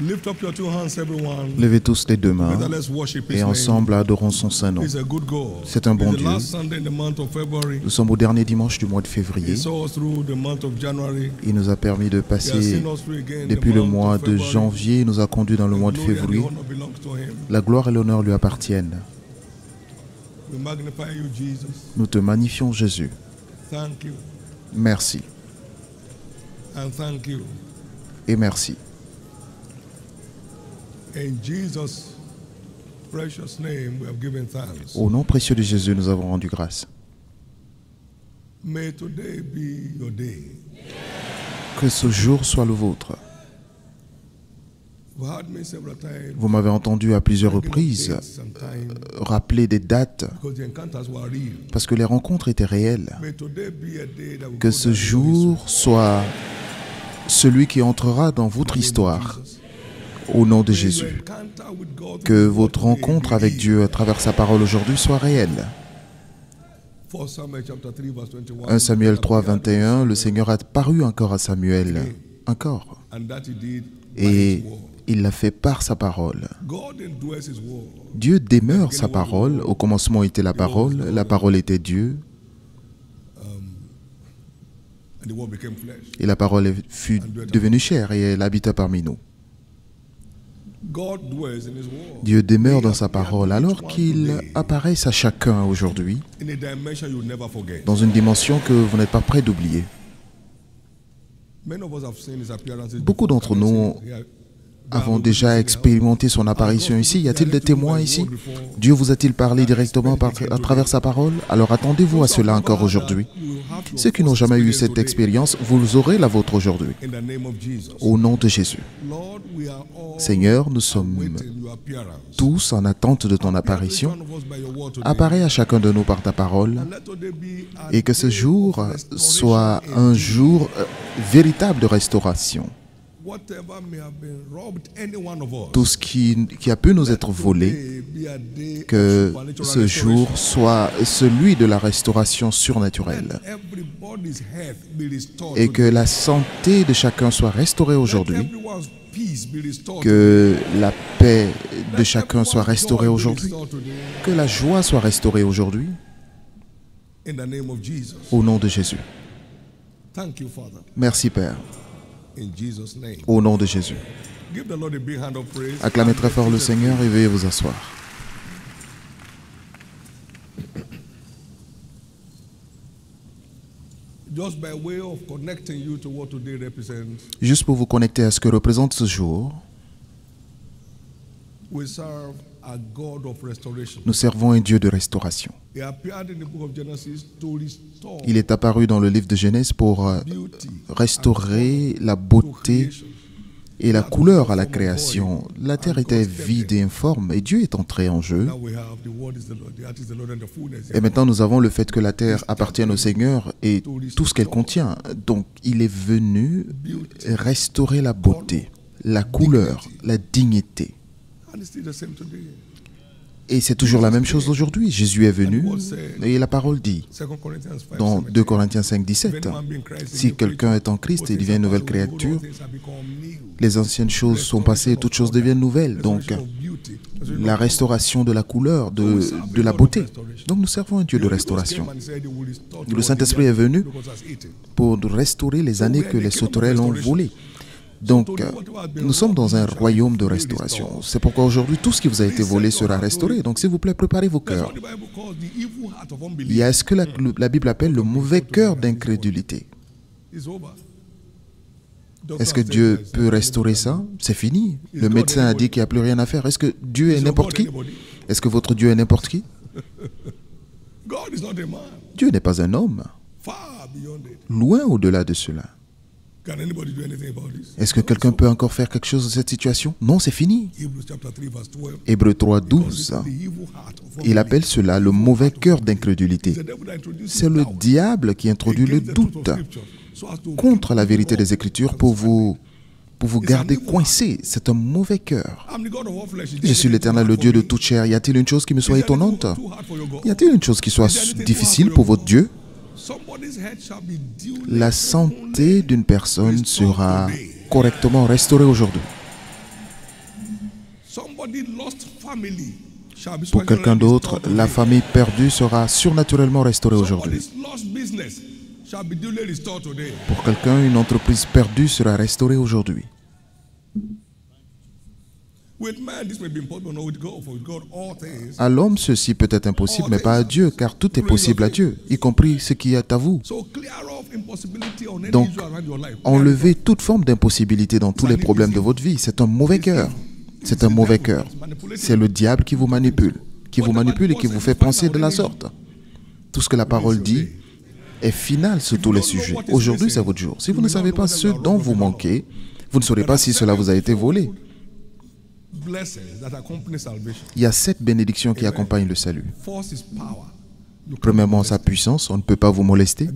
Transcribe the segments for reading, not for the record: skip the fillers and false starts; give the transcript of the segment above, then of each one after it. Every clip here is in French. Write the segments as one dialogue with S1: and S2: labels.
S1: Lift up your two hands, everyone.
S2: Levez tous les deux mains
S1: Together, let's worship His
S2: et
S1: name.
S2: ensemble adorons son saint nom.
S1: He's a good God.
S2: C'est un bon
S1: It's the
S2: Dieu.
S1: last Sunday in the month of February.
S2: Nous sommes au dernier dimanche du mois de février.
S1: He saw us through the month of January.
S2: Il nous a permis de
S1: He has
S2: passer
S1: seen us through again
S2: depuis
S1: the
S2: le
S1: month
S2: mois
S1: of
S2: de
S1: February.
S2: janvier. Il nous a conduits dans le mois de
S1: Glory and the
S2: février.
S1: honor belongs to Him.
S2: La gloire et l'honneur lui appartiennent.
S1: We magnify you, Jesus.
S2: Nous te magnifions, Jésus.
S1: Thank you
S2: Merci
S1: and thank you.
S2: et merci.
S1: In Jesus' precious name, we have given thanks.
S2: Au nom précieux de Jésus, nous avons rendu grâce.
S1: May today be your day.
S2: Que ce jour soit le vôtre.
S1: You've heard me several times.
S2: Vous m'avez entendu à plusieurs
S1: Give up
S2: reprises
S1: dates sometimes
S2: rappeler des dates
S1: because the encounters were real.
S2: parce que les rencontres étaient réelles.
S1: May today be a day that will
S2: Que
S1: go
S2: ce
S1: down in
S2: jour
S1: history.
S2: soit celui qui entrera dans votre histoire au nom de
S1: May your
S2: Jésus.
S1: encounter with God
S2: Que
S1: today
S2: votre rencontre
S1: be
S2: avec
S1: real.
S2: Dieu à travers sa parole aujourd'hui soit réelle.
S1: 1 Samuel chapter 3 verse 21.
S2: 1 Samuel 3, 21, le Seigneur a paru encore à Samuel. Encore.
S1: And that he did by
S2: Et
S1: his word.
S2: il l'a fait par sa parole.
S1: God endures his word.
S2: Dieu demeure sa parole. Au commencement était la parole était Dieu,
S1: And the word became flesh.
S2: et la parole fut devenue chair et elle habita parmi nous.
S1: God dwells in his word.
S2: Dieu demeure dans sa parole alors qu'il apparaît à chacun aujourd'hui
S1: In a dimension you'll never forget.
S2: dans une dimension que vous n'êtes pas prêt d'oublier.
S1: Many of us have seen his appearances
S2: Beaucoup
S1: before.
S2: d'entre nous avons déjà expérimenté son apparition ici. Y a-t-il des témoins ici? Dieu vous a-t-il parlé directement à travers sa parole? Alors attendez-vous à cela encore aujourd'hui. Ceux qui n'ont jamais eu cette expérience, vous aurez la vôtre aujourd'hui.
S1: In the name of Jesus.
S2: Au nom de Jésus.
S1: Lord, we are all
S2: Seigneur, nous sommes
S1: awaiting your appearance.
S2: tous en attente de ton apparition.
S1: One of us by your word today.
S2: Apparais à chacun de nous par ta parole
S1: And let today be a
S2: et que ce
S1: day
S2: jour
S1: of restoration
S2: soit un
S1: indeed.
S2: jour véritable de restauration.
S1: Whatever may have been robbed any one of us.
S2: Tout ce qui a pu nous être volé,
S1: Today be a day
S2: que
S1: of supernatural
S2: ce jour
S1: restoration.
S2: soit celui de la restauration surnaturelle
S1: Let everybody's health be restored
S2: et que
S1: today.
S2: la santé de chacun soit restaurée
S1: Let
S2: aujourd'hui,
S1: everyone's peace be restored
S2: que la paix de
S1: Let
S2: chacun soit
S1: everyone's
S2: restaurée
S1: joy be
S2: aujourd'hui,
S1: restored today.
S2: que la joie soit restaurée aujourd'hui,
S1: In the name of Jesus.
S2: au nom de Jésus.
S1: Thank you, Father.
S2: Merci Père,
S1: In Jesus' name.
S2: au nom de Jésus.
S1: Give the Lord a big hand of praise.
S2: Acclamez très fort le Seigneur et veuillez vous asseoir.
S1: Just by way of connecting you to what today represents,
S2: Juste pour vous connecter à ce que représente ce jour,
S1: we serve a God of restoration.
S2: nous servons un Dieu de restauration.
S1: He appeared in the book of Genesis to restore
S2: Il est apparu dans le livre de Genèse pour
S1: beauty
S2: restaurer la
S1: to
S2: beauté
S1: creation.
S2: et la couleur à la création. La terre était vide et informe et Dieu est entré en jeu.
S1: Now we have the word is the Lord, the earth is the Lord and the fullness.
S2: Et maintenant nous avons le fait que la terre appartienne au Seigneur et tout ce qu'elle contient. Donc il est venu restaurer la beauté, la couleur, la dignité.
S1: And it's still the same today.
S2: Et c'est toujours la même chose aujourd'hui. Jésus est venu et la parole dit
S1: 2 Corinthians 5,
S2: dans
S1: 17.
S2: 2 Corinthiens 5, 17, si quelqu'un est en Christ, il devient une nouvelle créature. Les anciennes choses sont passées et toutes choses deviennent nouvelles. Donc, la restauration de la couleur, de la beauté. Donc, nous servons un Dieu de restauration. Le Saint-Esprit est venu pour restaurer les années que les sauterelles ont volées. Donc, nous sommes dans un royaume de restauration. C'est pourquoi aujourd'hui, tout ce qui vous a été volé sera restauré. Donc, s'il vous plaît, préparez vos cœurs. Il y a ce que la Bible appelle le mauvais cœur d'incrédulité. Est-ce que Dieu peut restaurer ça? C'est fini. Le médecin a dit qu'il n'y a plus rien à faire. Est-ce que Dieu est n'importe qui? Est-ce que votre Dieu est n'importe qui? Dieu n'est pas un homme. Loin au-delà de cela. Est-ce que quelqu'un peut encore faire quelque chose de cette situation? Non, c'est fini. Hébreux 3, 12. Il appelle cela le mauvais cœur d'incrédulité. C'est le diable qui introduit le doute contre la vérité des Écritures pour vous garder coincé. C'est un mauvais cœur. Je suis l'Éternel, le Dieu de toute chair. Y a-t-il une chose qui me soit étonnante? Y a-t-il une chose qui soit difficile pour votre Dieu? La santé d'une personne sera correctement restaurée aujourd'hui. Pour quelqu'un d'autre, la famille perdue sera surnaturellement restaurée aujourd'hui. Pour quelqu'un, une entreprise perdue sera restaurée aujourd'hui. À l'homme, ceci peut être impossible, mais pas à Dieu, car tout est possible à Dieu, y compris ce qui est à vous. Donc, enlevez toute forme d'impossibilité dans tous les problèmes de votre vie. C'est un mauvais cœur. C'est un mauvais cœur. C'est le diable qui vous manipule et qui vous fait penser de la sorte. Tout ce que la parole dit est final sur tous les sujets. Aujourd'hui, c'est votre jour. Si vous ne savez pas ce dont vous manquez, vous ne saurez pas si cela vous a été volé. Il y a 7 bénédictions qui accompagnent le salut. Premièrement, sa puissance, on ne peut pas vous molester.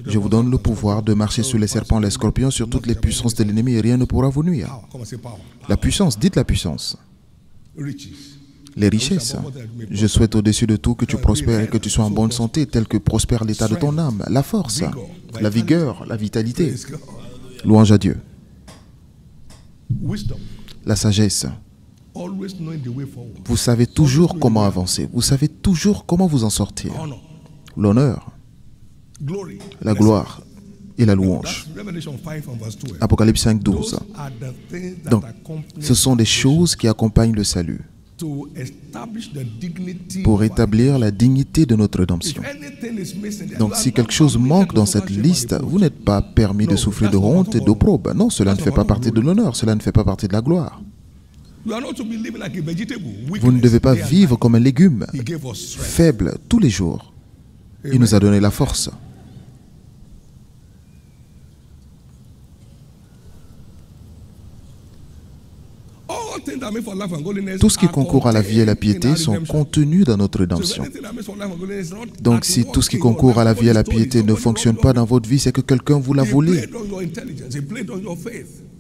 S2: Je vous donne le pouvoir de marcher sur les serpents, les scorpions, sur toutes les puissances de l'ennemi et rien ne pourra vous nuire. La puissance, dites la puissance. Les richesses. Je souhaite au-dessus de tout que tu prospères et que tu sois en bonne santé, tel que prospère l'état de ton âme. La force, la vigueur, la vitalité. Louange à Dieu. La sagesse. Vous savez toujours comment avancer. Vous savez toujours comment vous en sortir. L'honneur, la gloire et la louange. Apocalypse 5, 12. Donc, ce sont des choses qui accompagnent le salut pour établir la dignité de notre rédemption. Donc, si quelque chose manque dans cette liste, vous n'êtes pas permis de souffrir de honte et d'opprobre. Non, cela ne fait pas partie de l'honneur, cela ne fait pas partie de la gloire. Vous ne devez pas vivre comme un légume, faible tous les jours. Il nous a donné la force. Tout ce qui concourt à la vie et la piété sont contenus dans notre rédemption. Donc si tout ce qui concourt à la vie et la piété ne fonctionne pas dans votre vie, c'est que quelqu'un vous l'a volé.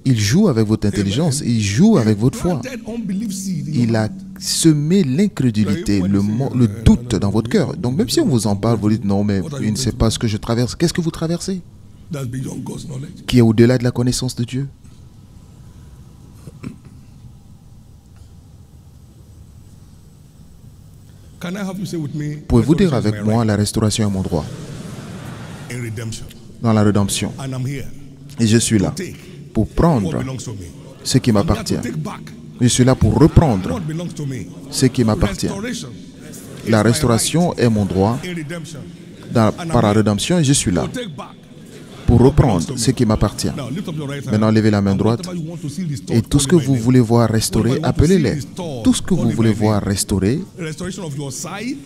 S2: Il joue avec votre intelligence, il joue avec votre foi. Il a semé l'incrédulité, le doute dans votre cœur. Donc même si on vous en parle, vous dites non, mais il ne sait pas ce que je traverse. Qu'est-ce que vous traversez? Qui est au-delà de la connaissance de Dieu. Pouvez-vous dire avec moi, la restauration est mon droit? Dans la rédemption. Et je suis là pour prendre ce qui m'appartient. Je suis là pour reprendre ce qui m'appartient. La restauration est mon droit par la rédemption et je suis là pour reprendre ce qui m'appartient. Maintenant, levez la main droite et tout ce que vous voulez voir restauré, appelez-les. Tout ce que vous voulez voir restauré,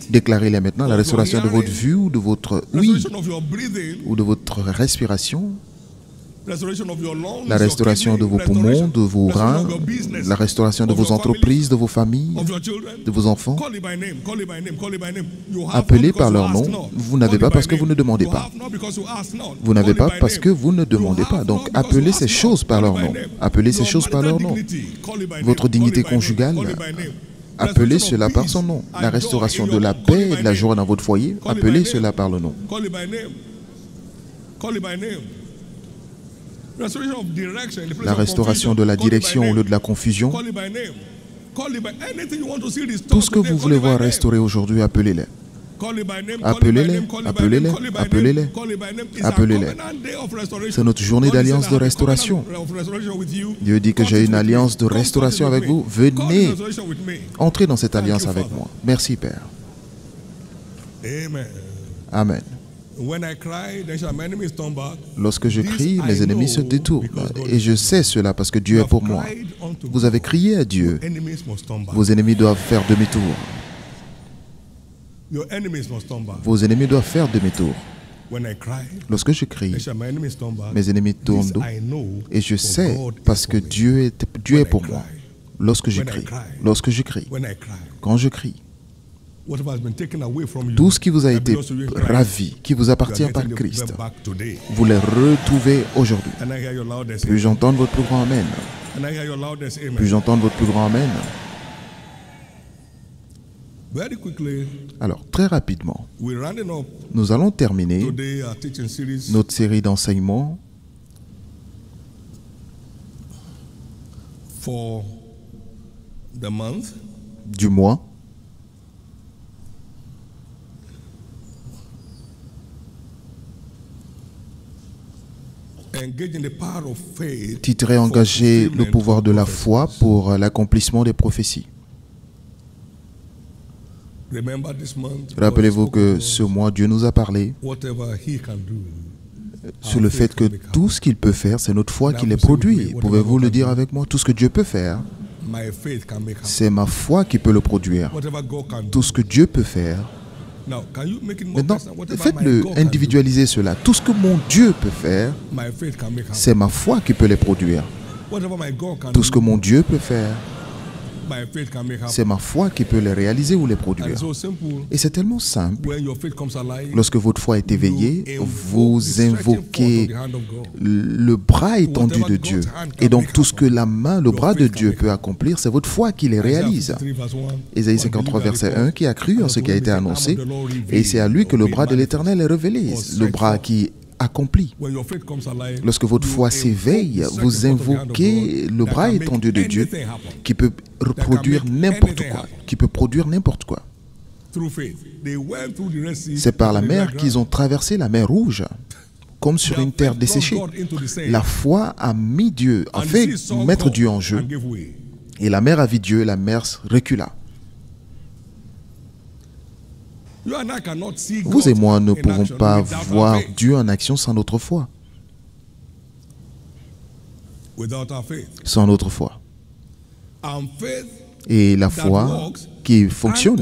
S2: déclarez-les maintenant. La restauration de votre vue ou de votre ouïe ou de votre respiration, la restauration de vos poumons, de vos reins, la restauration de vos entreprises, de vos familles, de vos enfants. Appelez par leur nom. Vous n'avez pas parce que vous ne demandez pas. Vous n'avez pas parce que vous ne demandez pas. Donc appelez ces choses par leur nom. Appelez ces choses par leur nom. Votre dignité conjugale, appelez cela par son nom. La restauration de la paix et de la joie dans votre foyer, appelez cela par le nom. La restauration de la direction au lieu de la confusion. Tout ce que vous voulez voir restauré aujourd'hui, appelez-les. Appelez-les, appelez-les, appelez-les, appelez-les. C'est notre journée d'alliance de restauration. Dieu dit que j'ai une alliance de restauration avec vous. Venez, entrez dans cette alliance avec moi. Merci, Père. Amen. Lorsque je crie, mes ennemis se détournent. Et je sais cela parce que Dieu est pour moi. Vous avez crié à Dieu. Vos ennemis doivent faire demi-tour. Vos ennemis doivent faire demi-tour. Lorsque je crie, mes ennemis tournent dos. Et je sais parce que Dieu est pour moi. Lorsque je crie, quand je crie, tout ce qui vous a été ravi, qui vous appartient par Christ, vous les retrouvez aujourd'hui. Puis-je entendre votre plus grand Amen? Puis-je entendre votre plus grand Amen? Alors, très rapidement, nous allons terminer notre série d'enseignements
S1: the month,
S2: du mois,
S1: engage in the power of faith
S2: titré Engager le pouvoir de la foi pour l'accomplissement des prophéties.
S1: Remember this month,
S2: Rappelez-vous que ce mois, Dieu nous a parlé
S1: whatever he can do,
S2: sur le fait que tout ce qu'il peut faire, c'est notre foi qui les produit. Pouvez-vous le dire avec moi? Tout ce que Dieu peut faire,
S1: my faith can make happen.
S2: c'est ma foi qui peut le produire.
S1: Whatever God can do.
S2: Tout ce que Dieu peut faire,
S1: Now, can you make it more
S2: maintenant,
S1: personal? Whatever my
S2: faites-le
S1: God can
S2: individualiser cela. Tout ce que mon Dieu peut faire,
S1: do, my faith can make happen.
S2: c'est ma foi qui peut les produire.
S1: Whatever my God can
S2: Tout ce que
S1: do,
S2: mon Dieu peut faire,
S1: my faith can make happen.
S2: c'est ma foi qui peut les réaliser ou les
S1: And
S2: produire.
S1: it's so simple.
S2: Et c'est tellement simple.
S1: When your faith comes alive,
S2: Lorsque votre foi est éveillée,
S1: you invoke
S2: vous
S1: the stretching forth
S2: invoquez
S1: of the hand of God.
S2: le bras étendu de Dieu. Et donc tout ce que la main, le bras de Dieu peut accomplir, c'est votre foi qui les réalise.
S1: Isaiah 53 verse 1.
S2: Ésaïe 53, verset 1, qui a cru en ce qui a été annoncé, et c'est à lui que le bras de l'Éternel est révélé, le bras qui accomplit.
S1: When your faith comes alive,
S2: Lorsque votre foi s'éveille, vous invoquez le bras étendu de Dieu qui peut reproduire n'importe quoi, qui peut produire n'importe quoi.
S1: through faith, they went through the Red Sea.
S2: C'est par la mer qu'ils ont traversé la mer Rouge, comme sur une terre desséchée. La foi a mis Dieu, a fait mettre Dieu en jeu, et la mer a vu Dieu, et la mer recula. Vous et moi ne pouvons pas voir Dieu en action sans notre foi. Sans notre foi. Et la foi qui fonctionne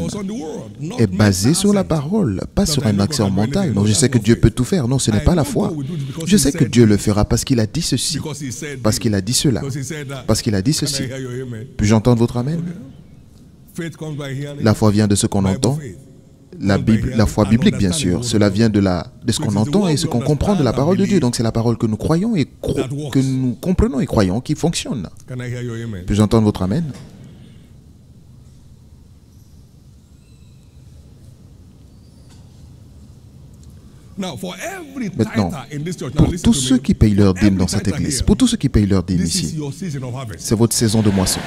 S2: est basée sur la parole, pas sur un action mental. Non, je sais que Dieu peut tout faire. Non, ce n'est pas la foi. Je sais que Dieu le fera parce qu'il a dit ceci, parce qu'il a dit cela, parce qu'il a dit ceci. Puis-je entendre votre amen? La foi vient de ce qu'on entend. La foi biblique, bien sûr, cela vient de ce qu'on entend et ce qu'on comprend de la parole de Dieu. Donc c'est la parole que nous croyons et que nous comprenons et croyons qui fonctionne. Puis-je entendre votre amen? Maintenant, pour tous ceux qui payent leur dîme dans cette église, pour tous ceux qui payent leur dîme ici, c'est votre saison de moisson.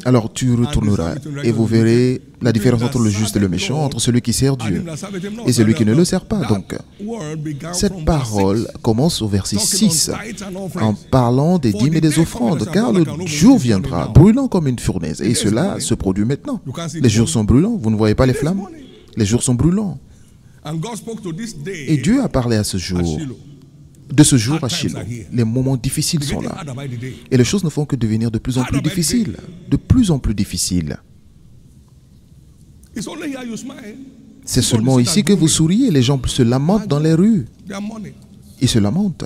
S2: Alors tu retourneras et vous verrez la différence entre le juste et le méchant, entre celui qui sert Dieu et celui qui ne le sert pas. Donc, cette parole commence au verset 6 en parlant des dîmes et des offrandes, car le jour viendra brûlant comme une fournaise et cela se produit maintenant. Les jours sont brûlants, vous ne voyez pas les flammes? Les jours sont brûlants. Et Dieu a parlé à ce jour. De ce jour à Shiloh, les moments difficiles sont là. Et les choses ne font que devenir de plus en plus difficiles. De plus en plus difficiles. C'est seulement ici que vous souriez. Les gens se lamentent dans les rues. Ils se lamentent.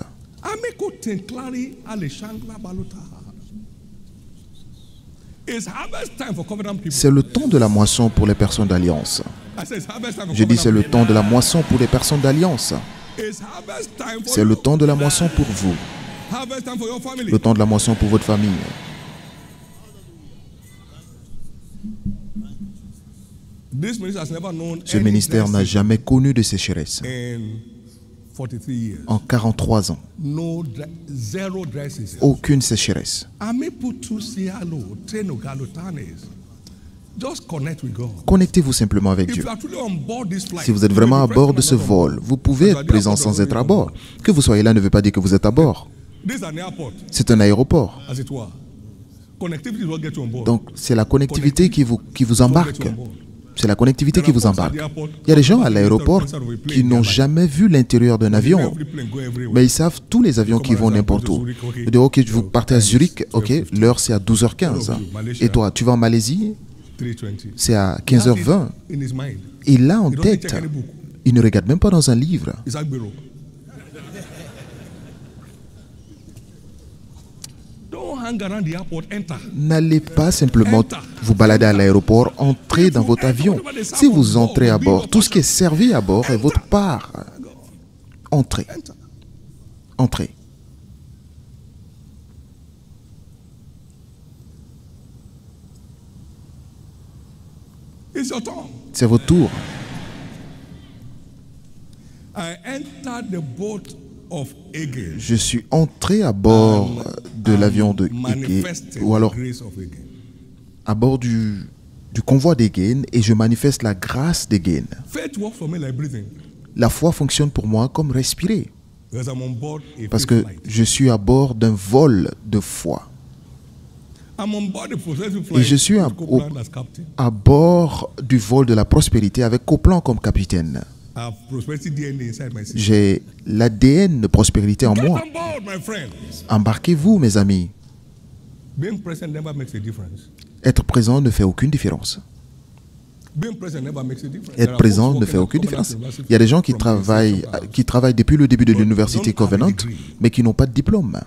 S2: C'est le temps de la moisson pour les personnes d'alliance. Je dis c'est le temps de la moisson pour les personnes d'alliance. C'est le temps de la moisson pour vous. Le temps de la moisson pour votre famille. Ce ministère n'a jamais connu de sécheresse. En 43 ans. Aucune sécheresse. Connectez-vous simplement avec Dieu. Si vous êtes vraiment à bord de ce vol, vous pouvez être présent sans être à bord. Que vous soyez là ne veut pas dire que vous êtes à bord. C'est un aéroport. Donc, c'est la connectivité qui vous embarque. C'est la connectivité qui vous embarque. Il y a des gens à l'aéroport qui n'ont jamais vu l'intérieur d'un avion, mais ils savent tous les avions qui vont n'importe où. Ils disent, ok, vous partez à Zurich, ok, l'heure c'est à 12h15. Et toi, tu vas en Malaisie? C'est à 15h20. Il l'a en tête. Il ne regarde même pas dans un livre. N'allez pas simplement vous balader à l'aéroport, entrez dans votre avion. Si vous entrez à bord, tout ce qui est servi à bord est votre part. Entrez. Entrez.
S1: C'est votre tour.
S2: je suis entré à bord de l'avion de Ege, ou alors à bord du convoi d'Egen, et je manifeste la grâce d'Egen. La foi fonctionne pour moi comme respirer, parce que je suis à bord d'un vol de foi. Et je suis à bord du vol de la prospérité avec Coplan comme capitaine. J'ai l'ADN de prospérité en moi. Embarquez-vous, mes amis. Être présent ne fait aucune différence. Être présent ne fait aucune différence. Il y a des gens qui travaillent depuis le début de l'université Covenant, mais qui n'ont pas de diplôme.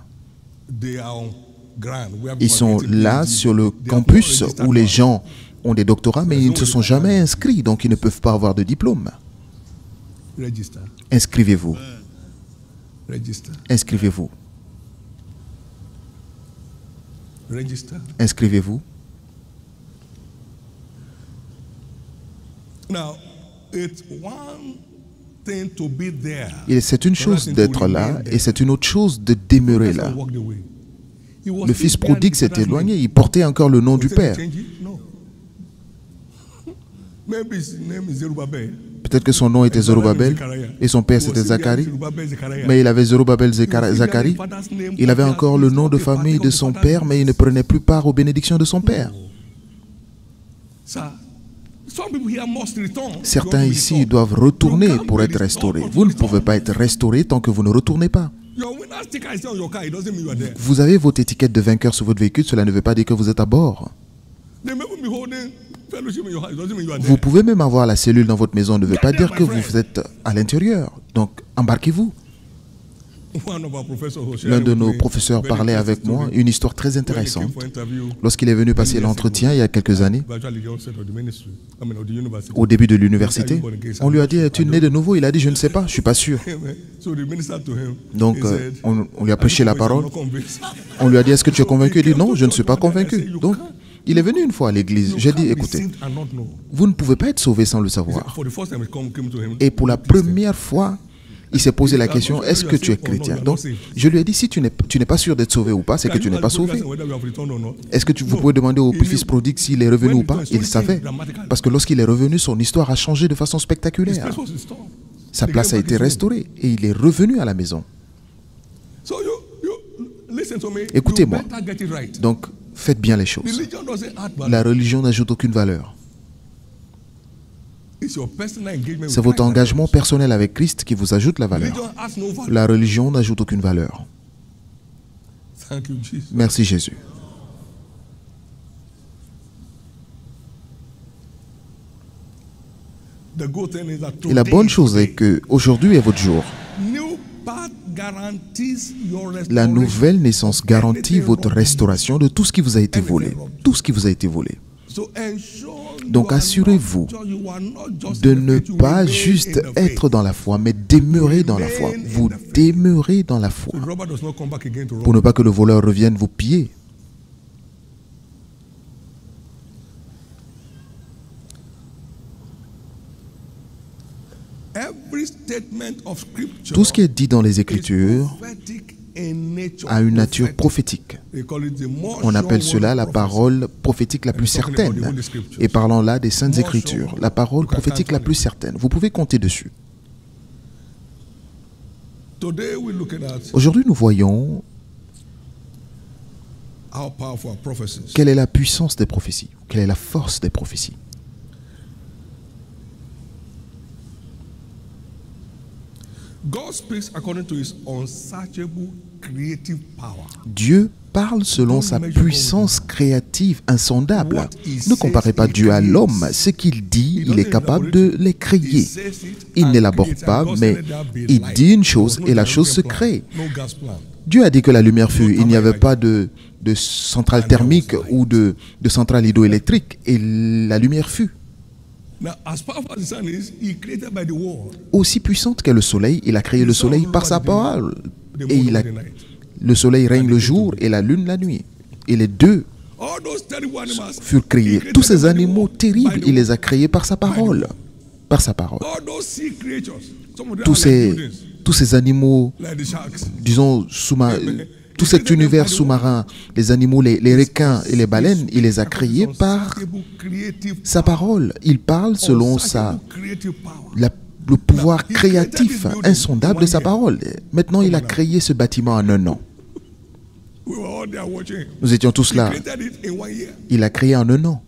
S2: Ils sont là sur le campus où les gens ont des doctorats, mais ils ne se sont jamais inscrits, donc ils ne peuvent pas avoir de diplôme. Inscrivez-vous. Inscrivez-vous. Inscrivez-vous. C'est une chose d'être là et c'est une autre chose de demeurer là. Le fils prodigue s'est éloigné, il portait encore le nom du père. Peut-être que son nom était Zorobabel et son père c'était Zacharie, mais il avait Zorobabel Zacharie. Il avait encore le nom de famille de son père, mais il ne prenait plus part aux bénédictions de son père. Certains ici doivent retourner pour être restaurés. Vous ne pouvez pas être restauré tant que vous ne retournez pas. Vous avez votre étiquette de vainqueur sur votre véhicule, cela ne veut pas dire que vous êtes à bord. Vous pouvez même avoir la cellule dans votre maison, ne veut pas dire que vous êtes à l'intérieur. Donc, embarquez-vous. L'un de nos professeurs parlait avec moi une histoire très intéressante. Lorsqu'il est venu passer l'entretien il y a quelques années, au début de l'université, on lui a dit « Es-tu né de nouveau ?» Il a dit « Je ne sais pas, je ne suis pas sûr. » Donc, on lui a prêché la parole. On lui a dit « Est-ce que tu es convaincu ?» Il dit « Non, je ne suis pas convaincu. » Donc, il est venu une fois à l'église. J'ai dit « Écoutez, vous ne pouvez pas être sauvé sans le savoir. » Et pour la première fois, il s'est posé la question, est-ce que tu es chrétien? Donc, je lui ai dit, si tu n'es pas sûr d'être sauvé ou pas, c'est que tu n'es pas sauvé. Est-ce que vous pouvez demander au fils prodigue s'il est revenu ou pas? Il savait. Parce que lorsqu'il est revenu, son histoire a changé de façon spectaculaire. Sa place a été restaurée et il est revenu à la maison. Écoutez-moi. Donc, faites bien les choses. La religion n'ajoute aucune valeur. C'est votre engagement personnel avec Christ qui vous ajoute la valeur. La religion n'ajoute aucune valeur. Merci Jésus. Et la bonne chose est que aujourd'hui est votre jour. La nouvelle naissance garantit votre restauration de tout ce qui vous a été volé. Tout ce qui vous a été volé. Donc assurez-vous de ne pas juste être dans la foi, mais demeurer dans la foi. Vous demeurez dans la foi. Pour ne pas que le voleur revienne vous piller. Tout ce qui est dit dans les Écritures a une nature prophétique. On appelle cela la parole prophétique la plus certaine. Et parlons là des Saintes Écritures, la parole prophétique la plus certaine. Vous pouvez compter dessus. Aujourd'hui, nous voyons quelle est la puissance des prophéties, quelle est la force des prophéties. Dieu parle selon sa puissance créative insondable. Ne comparez pas Dieu à l'homme. Ce qu'il dit, il est capable de les créer. Il n'élabore pas, mais il dit une chose et la chose se crée. Dieu a dit que la lumière fut. Il n'y avait pas de centrale thermique ou de centrale hydroélectrique et la lumière fut. Aussi puissante qu'est le soleil, il a créé le soleil par sa parole. Et le soleil règne le jour et la lune la nuit. Et les deux furent créés. Tous ces animaux terribles, il les a créés par sa parole. Par sa parole. Tous tous ces animaux,
S1: like the sharks.
S2: disons, tout cet univers sous-marin, les animaux, les requins et les baleines, il les a créés par sa parole. Il parle selon le pouvoir créatif insondable de sa parole. Maintenant, il a créé ce bâtiment en un an. Nous étions tous là. Il a créé en un an,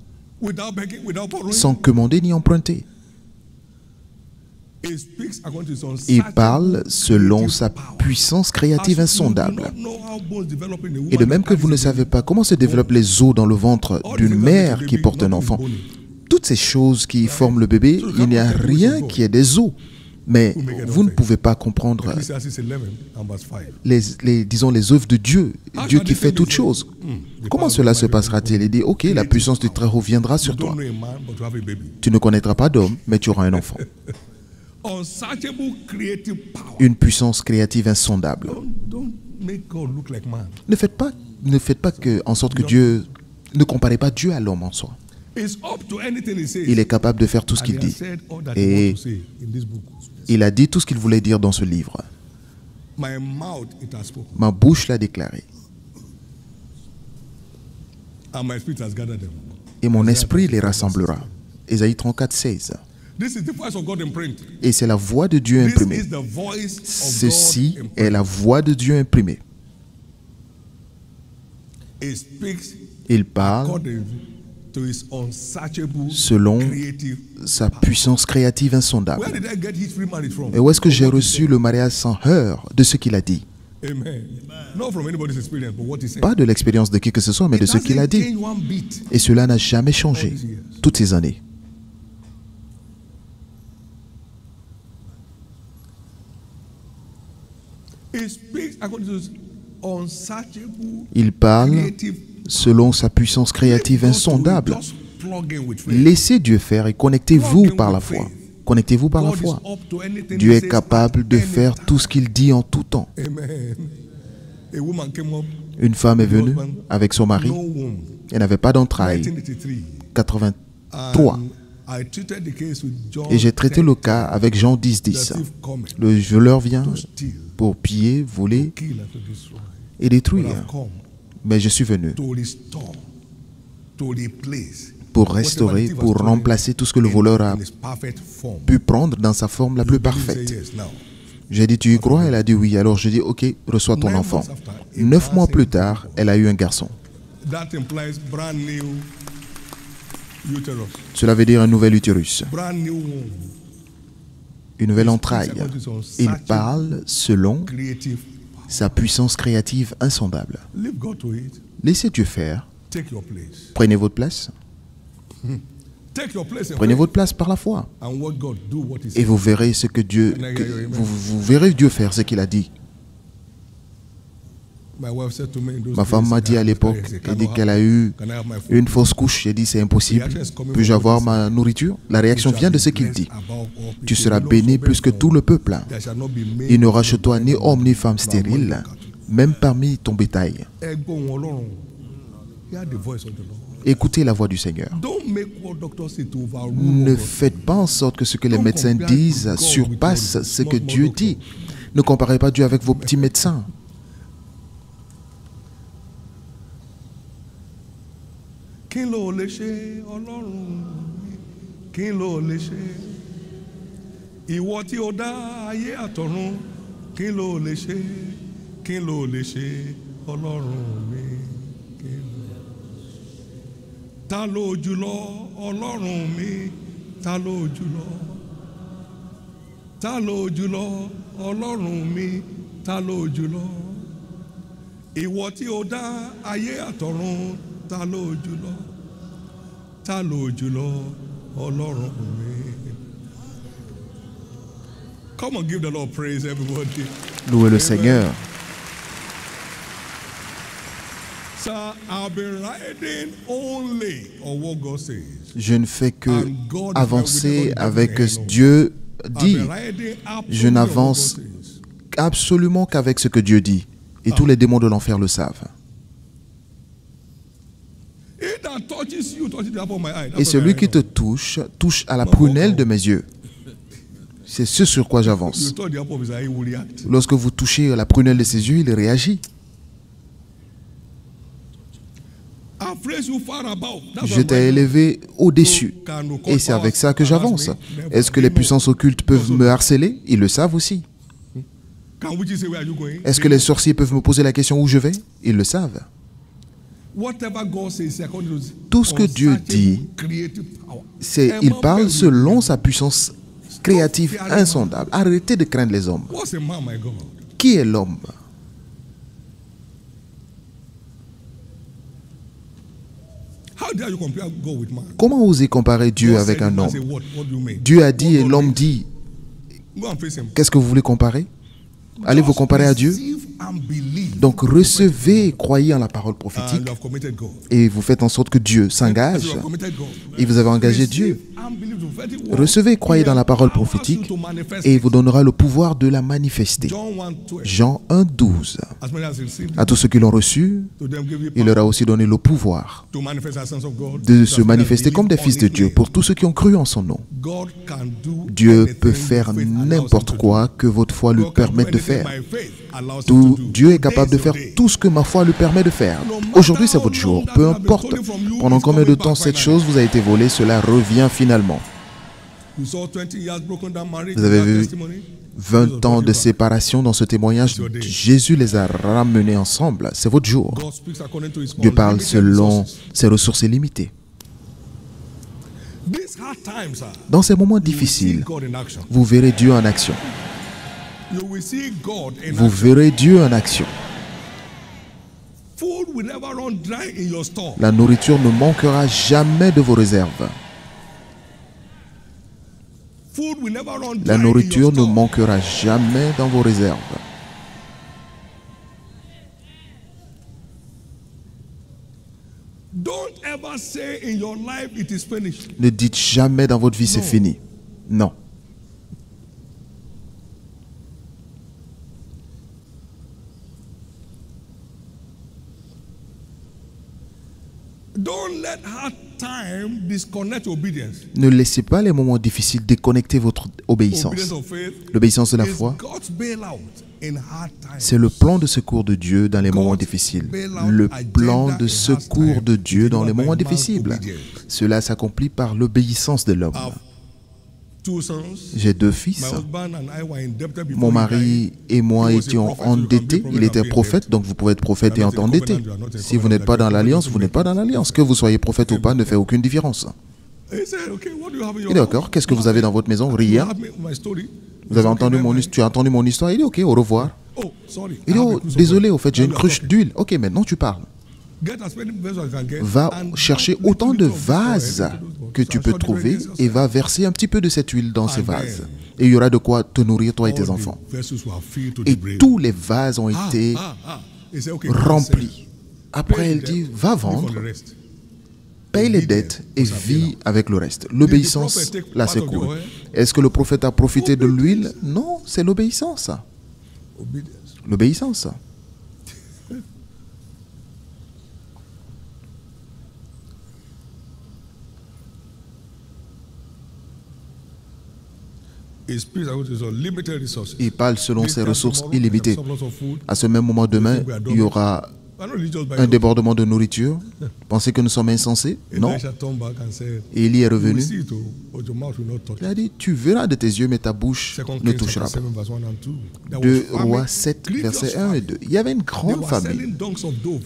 S2: sans commander ni emprunter. Il parle selon sa puissance créative insondable. Et de même que vous ne savez pas comment se développent les os dans le ventre d'une mère qui porte un enfant, toutes ces choses qui forment le bébé, il n'y a rien qui est des os. Mais vous ne pouvez pas comprendre disons, les œuvres de Dieu, Dieu qui fait toutes choses. Comment cela se passera-t-il? Il dit, ok, la puissance du Très-Haut viendra sur toi. Tu ne connaîtras pas d'homme, mais tu auras un enfant. Une puissance créative insondable. Ne faites pas en sorte que Dieu... Ne comparez pas Dieu à l'homme en soi. Il est capable de faire tout ce qu'il dit. Et il a dit tout ce qu'il voulait dire dans ce livre. Ma bouche l'a déclaré. Et mon esprit les rassemblera. Ésaïe 34, 16. Et c'est la voix de Dieu imprimée. Ceci est la voix de Dieu imprimée. Il parle selon sa puissance créative insondable. Et où est-ce que j'ai reçu le mariage sans heurts de ce qu'il a dit? Pas de l'expérience de qui que ce soit, mais de ce qu'il a dit. Et cela n'a jamais changé toutes ces années. Il parle selon sa puissance créative insondable. Laissez Dieu faire et connectez-vous par la foi. Connectez-vous par la foi. Dieu est capable de faire tout ce qu'il dit en tout temps. Une femme est venue avec son mari. Elle n'avait pas d'entrailles. 83. Et j'ai traité le cas avec Jean 10:10. Le voleur vient pour piller, voler et détruire. Mais je suis venu pour restaurer, pour remplacer tout ce que le voleur a pu prendre dans sa forme la plus parfaite. J'ai dit, tu y crois? Elle a dit oui. Alors je dis, ok, reçois ton enfant. 9 mois plus tard, elle a eu un garçon. Cela veut dire un nouvel utérus, une nouvelle entraille. Il parle selon sa puissance créative insondable. Laissez Dieu faire. Prenez votre place. Prenez votre place par la foi. Et vous verrez ce que Dieu... Vous verrez Dieu faire ce qu'il a dit. Ma femme m'a dit à l'époque, elle dit qu'elle a eu une fausse couche. J'ai dit, c'est impossible. Puis-je avoir ma nourriture? La réaction vient de ce qu'il dit. Tu seras béni plus que tout le peuple. Il n'y aura chez toi ni homme ni femme stérile, même parmi ton bétail. Écoutez la voix du Seigneur. Ne faites pas en sorte que ce que les médecins disent surpasse ce que Dieu dit. Ne comparez pas Dieu avec vos petits médecins.
S1: Kí ló lè ṣe Ọlọ́run kí ló lè ṣe ìwọ tí ó dá ayé àtọ̀run kí ló lè ṣe Ọlọ́run mi kí ló ta ló jùlọ Ọlọ́run mi ta ló jùlọ Ọlọ́run mi ta ló jùlọ ìwọ tí ó dá ayé àtọ̀run. Ta ló jùlọ Ọlọ́run mi. Come on, give the Lord praise, everybody.
S2: Louez le Seigneur.
S1: Sir, I've been riding only on what God says.
S2: Je ne fais que avancer avec ce que Dieu dit. Je n'avance absolument qu'avec ce que Dieu dit. Et tous les démons de l'enfer le savent. Et celui qui te touche, touche à la prunelle de mes yeux. C'est ce sur quoi j'avance.
S1: You touch the apple of his eye, he will react.
S2: Lorsque vous touchez la prunelle de ses yeux, il réagit.
S1: I've raised you far above. That's
S2: Je
S1: what
S2: t'ai
S1: I'm
S2: élevé au-dessus. Et c'est avec ça que j'avance. Est-ce que les puissances occultes peuvent me harceler? Ils le savent aussi.
S1: Can witches say, where are you going?
S2: Est-ce que les sorciers peuvent me poser la question où je vais? Ils le savent.
S1: Whatever God says, according to
S2: Tout ce que Dieu dit,
S1: creative power.
S2: il parle selon sa puissance créative insondable. Arrêtez de craindre les hommes.
S1: What's a man, my God?
S2: Qui est l'homme?
S1: How dare you compare God with man?
S2: Comment oser comparer Dieu
S1: God
S2: avec
S1: said,
S2: un
S1: man
S2: homme?
S1: say, what do you mean?
S2: Dieu a dit et l'homme dit.
S1: Go and face him.
S2: Qu'est-ce que vous voulez comparer? Allez vous comparer à Dieu?
S1: Receive and believe.
S2: Donc recevez et croyez en la parole
S1: And
S2: prophétique
S1: you have committed God.
S2: et vous faites en sorte que Dieu
S1: As
S2: s'engage
S1: you have committed God.
S2: et vous avez engagé
S1: Receive
S2: Dieu.
S1: and believe the prophetic word.
S2: Recevez et croyez dans la parole
S1: He empowers
S2: prophétique
S1: you to manifest
S2: et il
S1: it.
S2: vous donnera le pouvoir de la manifester.
S1: John 1:12.
S2: Jean 1,12.
S1: As many as received
S2: À tous ceux qui l'ont reçu,
S1: to them give you
S2: il leur a aussi donné le pouvoir
S1: to manifest as sons of God.
S2: de
S1: As
S2: se
S1: many as
S2: manifester
S1: believe
S2: comme des
S1: on
S2: fils de
S1: his
S2: Dieu
S1: name.
S2: pour tous ceux qui ont cru en son nom.
S1: God can do
S2: Dieu
S1: anything
S2: peut
S1: your
S2: faire
S1: faith allows him
S2: n'importe
S1: to do.
S2: quoi que votre foi lui
S1: God can do
S2: permette de
S1: anything
S2: faire.
S1: my faith allows him
S2: Tout,
S1: to do.
S2: Dieu est capable de
S1: Today
S2: faire
S1: is your day.
S2: tout ce que ma foi lui permet de faire. Aujourd'hui, c'est votre jour. Peu importe pendant combien de temps cette chose vous a été volée, cela revient finalement.
S1: You saw 20 years broken down marriage
S2: Vous avez
S1: in that
S2: vu
S1: testimony?
S2: 20 ans de séparation dans ce témoignage. Jésus les a ramenés ensemble. C'est votre jour.
S1: God speaks according to his
S2: Dieu parle
S1: unlimited
S2: selon
S1: resources.
S2: ses ressources illimitées.
S1: These hard times are,
S2: Dans ces moments
S1: you will see
S2: difficiles,
S1: God in action.
S2: vous verrez Dieu en action.
S1: You will see God in
S2: Vous
S1: action.
S2: verrez Dieu en action.
S1: Food will never run dry in your store.
S2: La nourriture ne manquera jamais de vos réserves.
S1: Food will never run dry
S2: La
S1: in
S2: nourriture
S1: your
S2: ne
S1: store.
S2: manquera jamais dans vos réserves.
S1: Don't ever say in your life it is finished.
S2: Ne dites jamais dans votre vie c'est
S1: Non.
S2: fini. Non.
S1: Don't let hard time disconnect obedience.
S2: Ne laissez pas les moments difficiles déconnecter votre
S1: Obedience
S2: obéissance.
S1: of faith
S2: L'obéissance de la
S1: is
S2: foi,
S1: God's bailout in hard times.
S2: c'est le plan de secours de Dieu dans les moments difficiles. Le plan de secours de Dieu dans les moments difficiles. Cela s'accomplit par l'obéissance de l'homme.
S1: I have two sons.
S2: J'ai deux
S1: My
S2: fils.
S1: husband and I were indebted before
S2: Mon
S1: he
S2: mari
S1: died.
S2: et moi
S1: He was a
S2: étions
S1: prophet, you can be
S2: endettés.
S1: prophet
S2: Il était
S1: and be
S2: prophète,
S1: indebted.
S2: donc vous pouvez être prophète et
S1: You are
S2: être
S1: not in the
S2: endetté.
S1: covenant, you are not in the
S2: Si vous
S1: covenant,
S2: n'êtes pas dans l'alliance, vous n'êtes pas dans l'alliance. Que vous soyez prophète ou pas ne fait aucune différence.
S1: He said, okay, what do you have in your
S2: Il est d'accord. Qu'est-ce que vous avez dans votre maison?
S1: house?
S2: Rien.
S1: You have my story?
S2: Vous avez
S1: Okay,
S2: entendu
S1: never
S2: mon
S1: mind.
S2: histoire. Tu as entendu mon histoire? Il est ok, au revoir.
S1: Oh, sorry.
S2: Il
S1: I
S2: dit,
S1: have a
S2: oh,
S1: cruise of
S2: désolé,
S1: oil.
S2: au fait, j'ai
S1: Now
S2: une
S1: you are
S2: cruche
S1: talking.
S2: d'huile. Ok, maintenant tu parles.
S1: Get as many vessels as you can get
S2: Va
S1: and
S2: chercher
S1: dump
S2: autant de
S1: little bit of this oil
S2: vases
S1: into those bottles.
S2: que tu
S1: I'm
S2: peux
S1: sure the
S2: trouver
S1: great
S2: et va verser un petit peu de cette huile dans ces
S1: And
S2: vases.
S1: then,
S2: Et il y aura de quoi te nourrir, toi et tes
S1: all
S2: enfants.
S1: the vessels were filled to
S2: Et
S1: the brim.
S2: tous les vases ont été
S1: He said, okay,
S2: remplis. Après,
S1: pay
S2: elle
S1: the
S2: dit,
S1: debt,
S2: va
S1: live on
S2: vendre,
S1: the rest.
S2: paye les dettes et vis avec le reste. L'obéissance la secoue. Est-ce que le prophète a profité de l'huile? Non, c'est l'obéissance.
S1: Obedience.
S2: L'obéissance.
S1: His peace is unlimited resources.
S2: Il parle selon
S1: This
S2: ses
S1: time
S2: ressources
S1: tomorrow,
S2: illimitées.
S1: there's a surplus of food.
S2: À ce même moment demain, il y aura
S1: Why not you just buy
S2: un
S1: it?
S2: débordement de nourriture. Pensez que nous sommes insensés? Non.
S1: Elisha turned back and said,
S2: Et Élie est
S1: you will
S2: revenu.
S1: see it, but your mouth will not touch
S2: Il
S1: it.
S2: a dit, tu verras de tes yeux, mais ta bouche
S1: Second
S2: ne
S1: Kings
S2: touchera
S1: chapter
S2: pas.
S1: 7, verse 1 and 2. There
S2: 2
S1: was famine,
S2: Rois 7,
S1: grievous
S2: versets 1 et
S1: famine.
S2: 2. Il y avait une
S1: They
S2: grande
S1: were
S2: famille.
S1: selling dunks of dove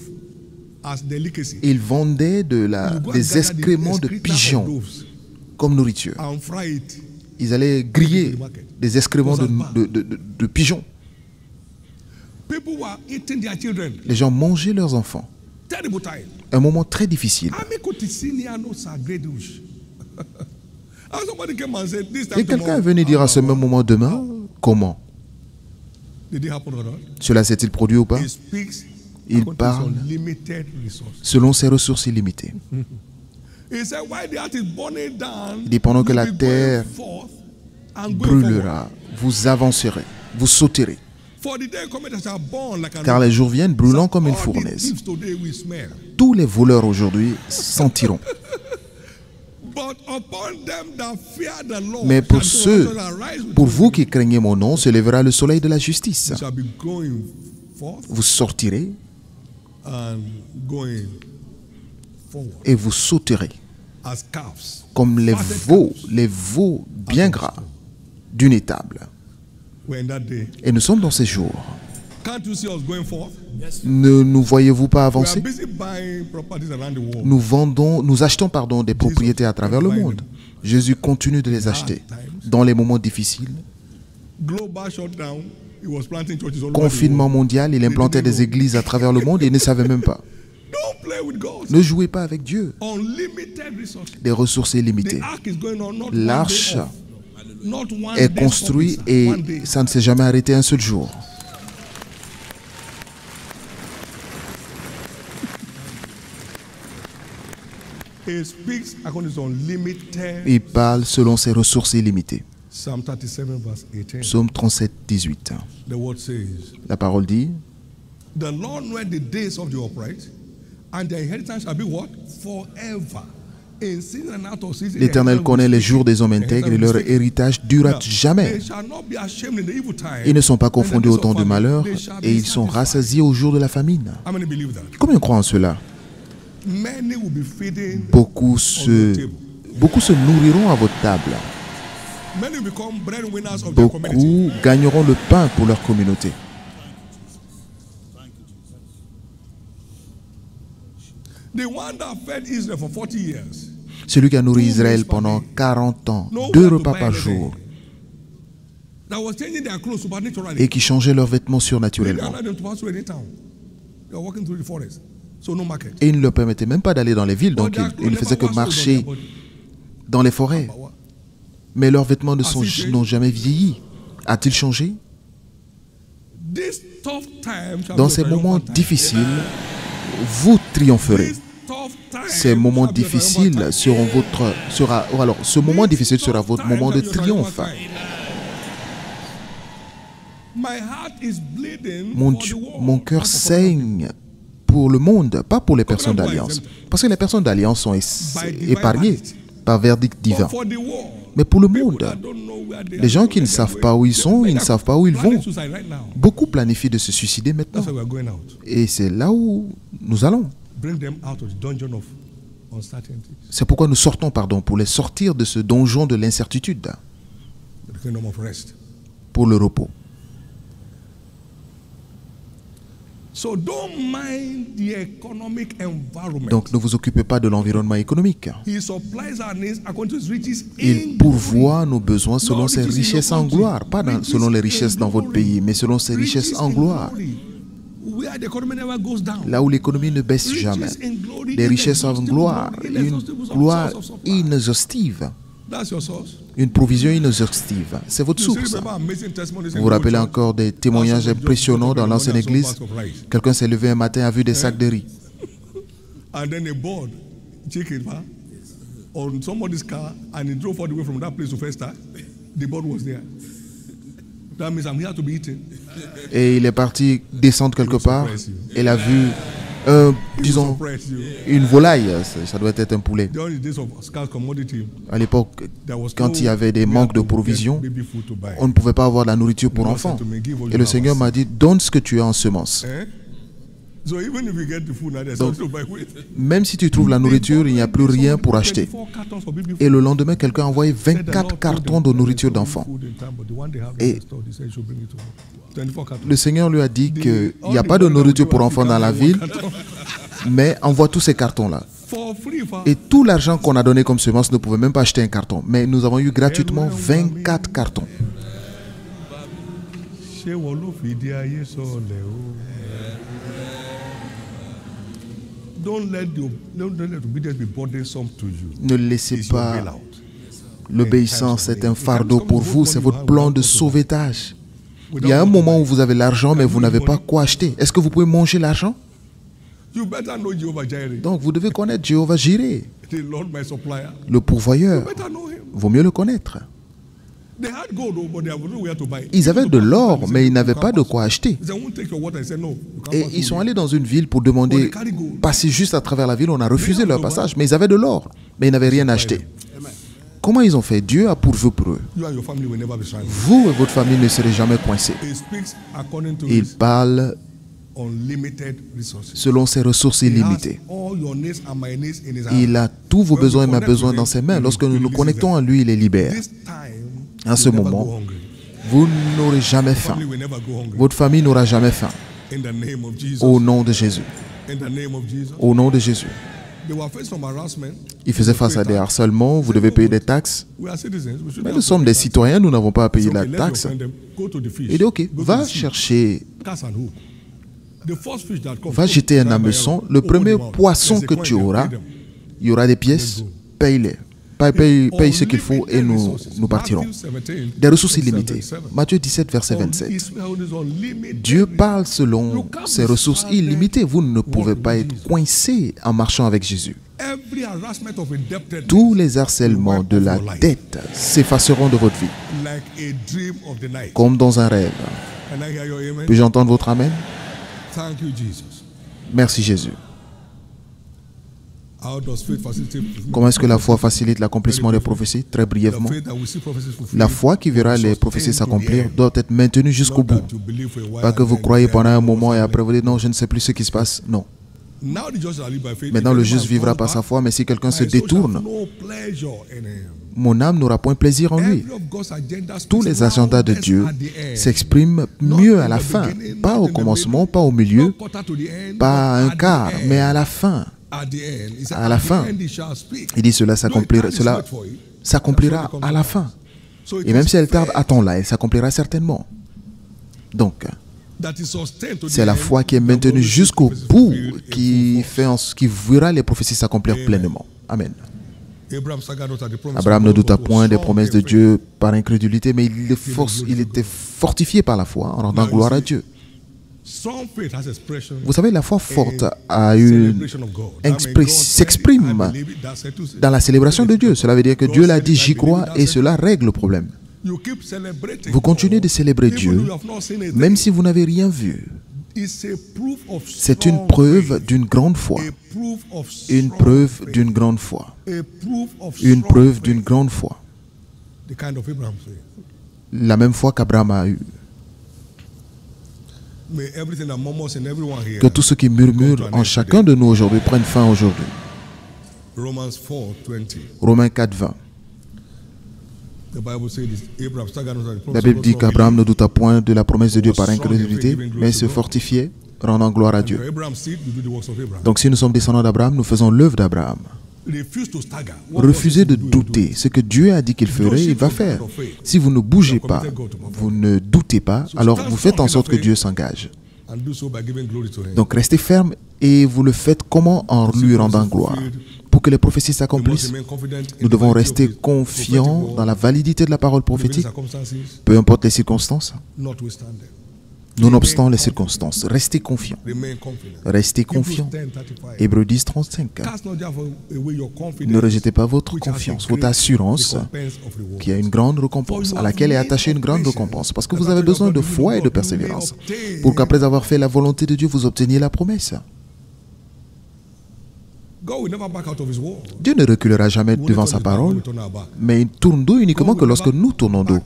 S1: as delicacy.
S2: Ils vendaient
S1: You go and
S2: des
S1: gather the
S2: excréments de
S1: excreta of
S2: pigeons
S1: doves
S2: comme nourriture.
S1: and fry it.
S2: Ils allaient griller des excréments de pigeons.
S1: People were eating their children.
S2: Les gens mangeaient leurs enfants.
S1: Terrible time.
S2: Un moment très difficile.
S1: And somebody came and said, this
S2: Et
S1: time
S2: quelqu'un est
S1: tomorrow,
S2: venu dire à ce même moment demain, comment?
S1: did it happen or not?
S2: Cela s'est-il produit ou pas?
S1: He speaks
S2: Il
S1: according to
S2: parle
S1: his unlimited resources.
S2: selon ses ressources illimitées.
S1: He said, while the earth is burning down,
S2: Il dit, pendant que
S1: you'll
S2: la
S1: be
S2: terre
S1: going forth and going forward.
S2: brûlera, vous avancerez, vous sauterez.
S1: For the day cometh that shall burn like an
S2: Car les jours viennent brûlant comme une
S1: all the
S2: fournaise.
S1: thieves today will smell.
S2: Tous les voleurs aujourd'hui sentiront. Mais pour vous qui craignez mon nom, se lèvera le soleil de la justice. Vous sortirez et vous sauterez comme les veaux bien gras d'une étable. Et nous sommes dans ces jours. Ne nous voyez-vous pas avancer? Nous achetons des propriétés à travers le monde. Jésus continue de les acheter. Dans les moments difficiles, confinement mondial, il implantait des églises à travers le monde et il ne savait même pas. Ne jouez pas avec Dieu. Des ressources illimitées. L'arche est construite et ça ne s'est jamais arrêté un seul jour. Il parle selon ses ressources illimitées. Psaume 37, 18. La parole dit: L'Éternel connaît les jours des hommes intègres et leur héritage durera jamais. Ils ne sont pas confondus au temps de malheur et ils sont rassasiés au jour de la famine. Combien croient en cela? Beaucoup se nourriront à votre table. Beaucoup gagneront le pain pour leur communauté. Celui qui a nourri Israël pendant 40 ans, 2 repas par jour, et qui changeait leurs vêtements surnaturellement. Et il ne leur permettait même pas d'aller dans les villes, donc ils ne faisaient que marcher dans les forêts. Mais leurs vêtements n'ont jamais vieilli. A-t-il changé? Dans ces moments difficiles, vous triompherez. Ces moments difficiles seront ce moment difficile sera votre moment de triomphe. Mon cœur saigne pour le monde, pas pour les personnes d'Alliance. Parce que les personnes d'Alliance sont épargnées par verdict divin. Mais pour le monde, les gens qui ne savent pas où ils sont, ils ne savent pas où ils vont. Beaucoup planifient de se suicider maintenant. Et c'est là où nous allons. C'est pourquoi nous sortons, pour les sortir de ce donjon de l'incertitude, pour le repos. Donc ne vous occupez pas de l'environnement économique. Il pourvoit nos besoins selon ses richesses en gloire, pas selon les richesses dans votre pays, mais selon ses richesses en gloire. Là où l'économie ne baisse jamais. Des richesses en gloire, une gloire inexhaustive. Une provision inexhaustive. C'est votre source. Vous vous rappelez encore des témoignages impressionnants dans l'ancienne église? Quelqu'un s'est levé un matin et a vu des sacs de riz. Et il est parti descendre quelque part et il a vu disons, une volaille, ça doit être un poulet. À l'époque, quand il y avait des manques de provisions, on ne pouvait pas avoir de la nourriture pour enfants. Et le Seigneur m'a dit, donne ce que tu as en semence. Donc, même si tu trouves la nourriture, il n'y a plus rien pour acheter. Et le lendemain, quelqu'un a envoyé 24 cartons de nourriture d'enfants. Et le Seigneur lui a dit qu'il n'y a pas de nourriture pour enfants dans la ville, mais envoie tous ces cartons-là. Et tout l'argent qu'on a donné comme semence ne pouvait même pas acheter un carton. Mais nous avons eu gratuitement 24 cartons. Ne laissez pas l'obéissance être un fardeau pour vous, c'est votre plan de sauvetage. Il y a un moment où vous avez l'argent, mais vous n'avez pas quoi acheter. Est-ce que vous pouvez manger l'argent? Donc vous devez connaître Jéhovah Jireh, le pourvoyeur. Vaut mieux le connaître. Ils avaient de l'or, mais ils n'avaient pas de quoi acheter. Et ils sont allés dans une ville pour demander, passer juste à travers la ville, on a refusé leur passage, mais ils avaient de l'or, mais ils n'avaient rien acheté. Comment ils ont fait? Dieu a pourvu pour eux.
S1: You and your family will never be stranded.
S2: Vous et votre famille ne serez jamais coincés.
S1: It speaks according to
S2: Il
S1: his
S2: parle
S1: unlimited resources.
S2: selon ses ressources
S1: He has
S2: illimitées.
S1: all your needs and my needs in his hand.
S2: Il a tous vos besoins et mes besoins dans ses mains. Lorsque nous nous connectons à lui, il les libère.
S1: This time,
S2: À ce
S1: you will never
S2: moment,
S1: go hungry.
S2: vous n'aurez jamais faim.
S1: Family will never go hungry.
S2: Votre famille n'aura jamais faim.
S1: In the name of Jesus.
S2: Au nom de Jésus.
S1: In the name of Jesus.
S2: Au nom de Jésus.
S1: They were faced from harassment.
S2: Il faisait face à des harcèlements. Vous devez payer des taxes.
S1: We are citizens. We should
S2: Mais
S1: have
S2: nous sommes des citations, nous n'avons pas à payer
S1: Okay,
S2: la
S1: let your
S2: taxe.
S1: friend them go to the fish.
S2: Il dit, ok,
S1: Go to
S2: va
S1: the sea.
S2: chercher,
S1: Cast and hook. The first fish that comes,
S2: va jeter un
S1: grab by
S2: hameçon.
S1: hand,
S2: Le
S1: open
S2: premier
S1: the mouth.
S2: poisson
S1: There's a
S2: que
S1: coin
S2: tu
S1: there,
S2: auras,
S1: pay them.
S2: il y aura des pièces, paye-les. Paye ce qu'il faut et nous partirons. Des ressources illimitées. Matthieu 17, verset 27. Dieu parle selon ses ressources illimitées. Vous ne pouvez pas être coincé en marchant avec Jésus. Tous les harcèlements de la dette s'effaceront de votre vie, comme dans un rêve. Puis-je entendre votre amen? Merci Jésus. Comment est-ce que la foi facilite l'accomplissement des prophéties? Très brièvement. La foi qui verra les prophéties s'accomplir doit être maintenue jusqu'au bout. Pas que vous croyez pendant un moment et après vous dites non, je ne sais plus ce qui se passe. Non. Maintenant, le juste vivra par sa foi, mais si quelqu'un se détourne, mon âme n'aura point plaisir en lui. Tous les agendas de Dieu s'expriment mieux à la fin. Pas au commencement, pas au milieu, pas à un quart, mais à la fin. À la fin, il dit cela s'accomplira à la fin. Et même si elle tarde, attends-la, elle s'accomplira certainement. Donc, c'est la foi qui est maintenue jusqu'au bout qui verra les prophéties s'accomplir pleinement. Amen. Abraham ne douta point des promesses de Dieu par incrédulité, mais il était fortifié par la foi en rendant gloire à Dieu. Vous savez, la foi forte s'exprime dans la célébration de Dieu. Cela veut dire que Dieu l'a dit, j'y crois, et cela règle le problème. Vous continuez de célébrer Dieu, même si vous n'avez rien vu. C'est une preuve d'une grande foi. Une preuve d'une grande foi. Une preuve d'une grande foi. La même foi qu'Abraham a eue. Que tout ce qui murmure en chacun de nous aujourd'hui prenne fin aujourd'hui. Romains 4, 20. La Bible dit qu'Abraham ne douta point de la promesse de Dieu par incrédulité, mais se fortifiait, rendant gloire à Dieu. Donc si nous sommes descendants d'Abraham, nous faisons l'œuvre d'Abraham. Refusez de douter. Ce que Dieu a dit qu'il ferait, il va faire. Si vous ne bougez pas, vous ne doutez pas, alors vous faites en sorte que Dieu s'engage. Donc restez ferme et vous le faites comment? En lui rendant gloire. Pour que les prophéties s'accomplissent, nous devons rester confiants dans la validité de la parole prophétique, peu importe les circonstances. Nonobstant les circonstances, restez confiants. Restez confiants. Hébreux 10, 35. Ne rejetez pas votre confiance, votre assurance, qui a une grande récompense, à laquelle est attachée une grande récompense. Parce que vous avez besoin de foi et de persévérance, pour qu'après avoir fait la volonté de Dieu, vous obteniez la promesse. Dieu ne reculera jamais devant sa parole, mais il tourne dos uniquement que lorsque nous tournons dos.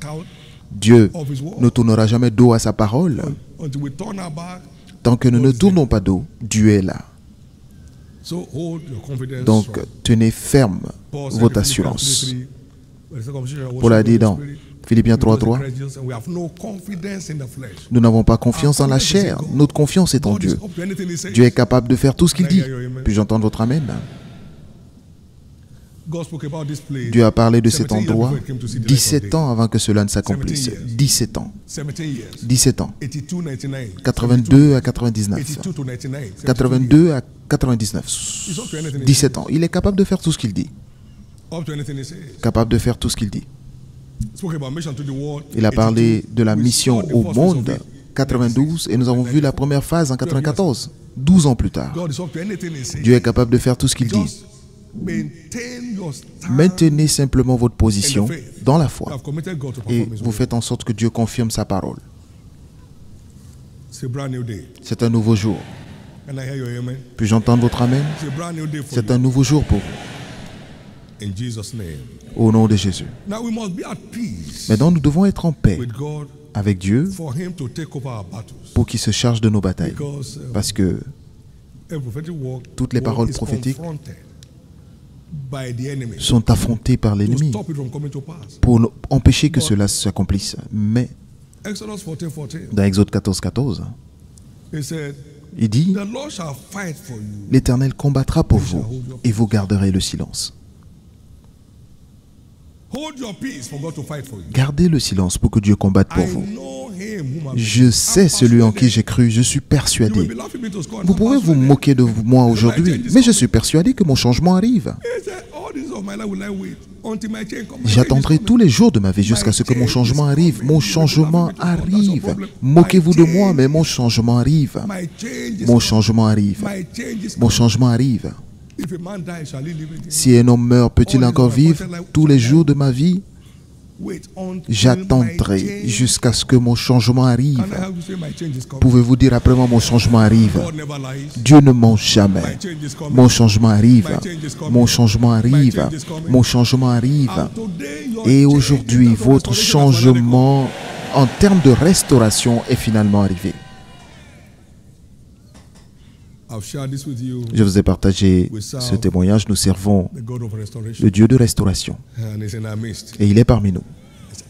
S2: Dieu ne tournera jamais dos à sa parole. Tant que nous ne tournons pas dos, Dieu est là. Donc, tenez ferme votre assurance. Paul a dit dans Philippiens 3:3, nous n'avons pas confiance dans la chair, notre confiance est en Dieu. Dieu est capable de faire tout ce qu'il dit. Puis-je entendre votre amen? Dieu a parlé de cet endroit 17 ans avant que cela ne s'accomplisse. 17 ans. 17 ans. 82 à 99. 82 à 99. 17 ans. Il est capable de faire tout ce qu'il dit. Capable de faire tout ce qu'il dit. Il a parlé de la mission au monde 92 et nous avons vu la première phase en 94, 12 ans plus tard. Dieu est capable de faire tout ce qu'il dit. Maintenez simplement votre position dans la foi et vous faites en sorte que Dieu confirme sa parole. C'est un nouveau jour. Puis-je entendre votre amen? C'est un nouveau jour pour vous.
S1: In Jesus' name.
S2: Au nom de Jésus.
S1: Now we must be at peace
S2: Maintenant, nous devons être en paix
S1: with God
S2: avec Dieu
S1: for him to take over our battles.
S2: pour qu'il se charge de nos batailles.
S1: Because
S2: Parce que
S1: a prophetic word,
S2: toutes les paroles
S1: is
S2: prophétiques
S1: confronted by the enemy
S2: sont affrontées par
S1: to
S2: l'ennemi
S1: stop it from coming to pass.
S2: pour empêcher que cela s'accomplisse. Mais
S1: Exodus 14:14.
S2: dans Exode 14, 14,
S1: He said,
S2: il dit,
S1: the Lord shall fight for you.
S2: l'Éternel combattra pour vous et vous garderez le silence.
S1: Hold your peace for God to fight for you.
S2: Gardez le silence pour que Dieu combatte pour
S1: I
S2: vous.
S1: know him whom I
S2: Je sais celui en qui j'ai cru, je suis
S1: You may
S2: persuadé.
S1: be laughing me to scorn.
S2: Vous pouvez vous moquer de moi aujourd'hui, mais je suis persuadé que mon changement arrive.
S1: He said, all this of my life will I wait until my change comes.
S2: J'attendrai tous les jours de ma vie jusqu'à ce que mon changement arrive. Mon changement arrive. Moquez-vous de moi, mais mon changement arrive.
S1: My change is
S2: Mon changement arrive.
S1: my change is
S2: Mon changement arrive.
S1: If a man dies, shall he live again?
S2: Si un homme meurt, peut-il encore vivre tous les jours de ma vie?
S1: Wait until
S2: J'attendrai
S1: my change.
S2: jusqu'à ce que mon changement
S1: Can I
S2: arrive.
S1: have you say my change is coming?
S2: Pouvez-vous dire après moi, mon changement arrive?
S1: God never lies.
S2: Dieu ne ment jamais.
S1: My change is coming.
S2: Mon changement arrive. Mon changement arrive. Mon changement arrive.
S1: And today, your
S2: Et
S1: change
S2: aujourd'hui,
S1: in terms of
S2: votre
S1: restoration has already come.
S2: changement en termes de restauration est finalement arrivé.
S1: I've shared this with you,
S2: Je vous ai partagé ce témoignage. Nous servons
S1: the God of restoration,
S2: le Dieu de restauration.
S1: and is in our midst.
S2: Et il est parmi nous.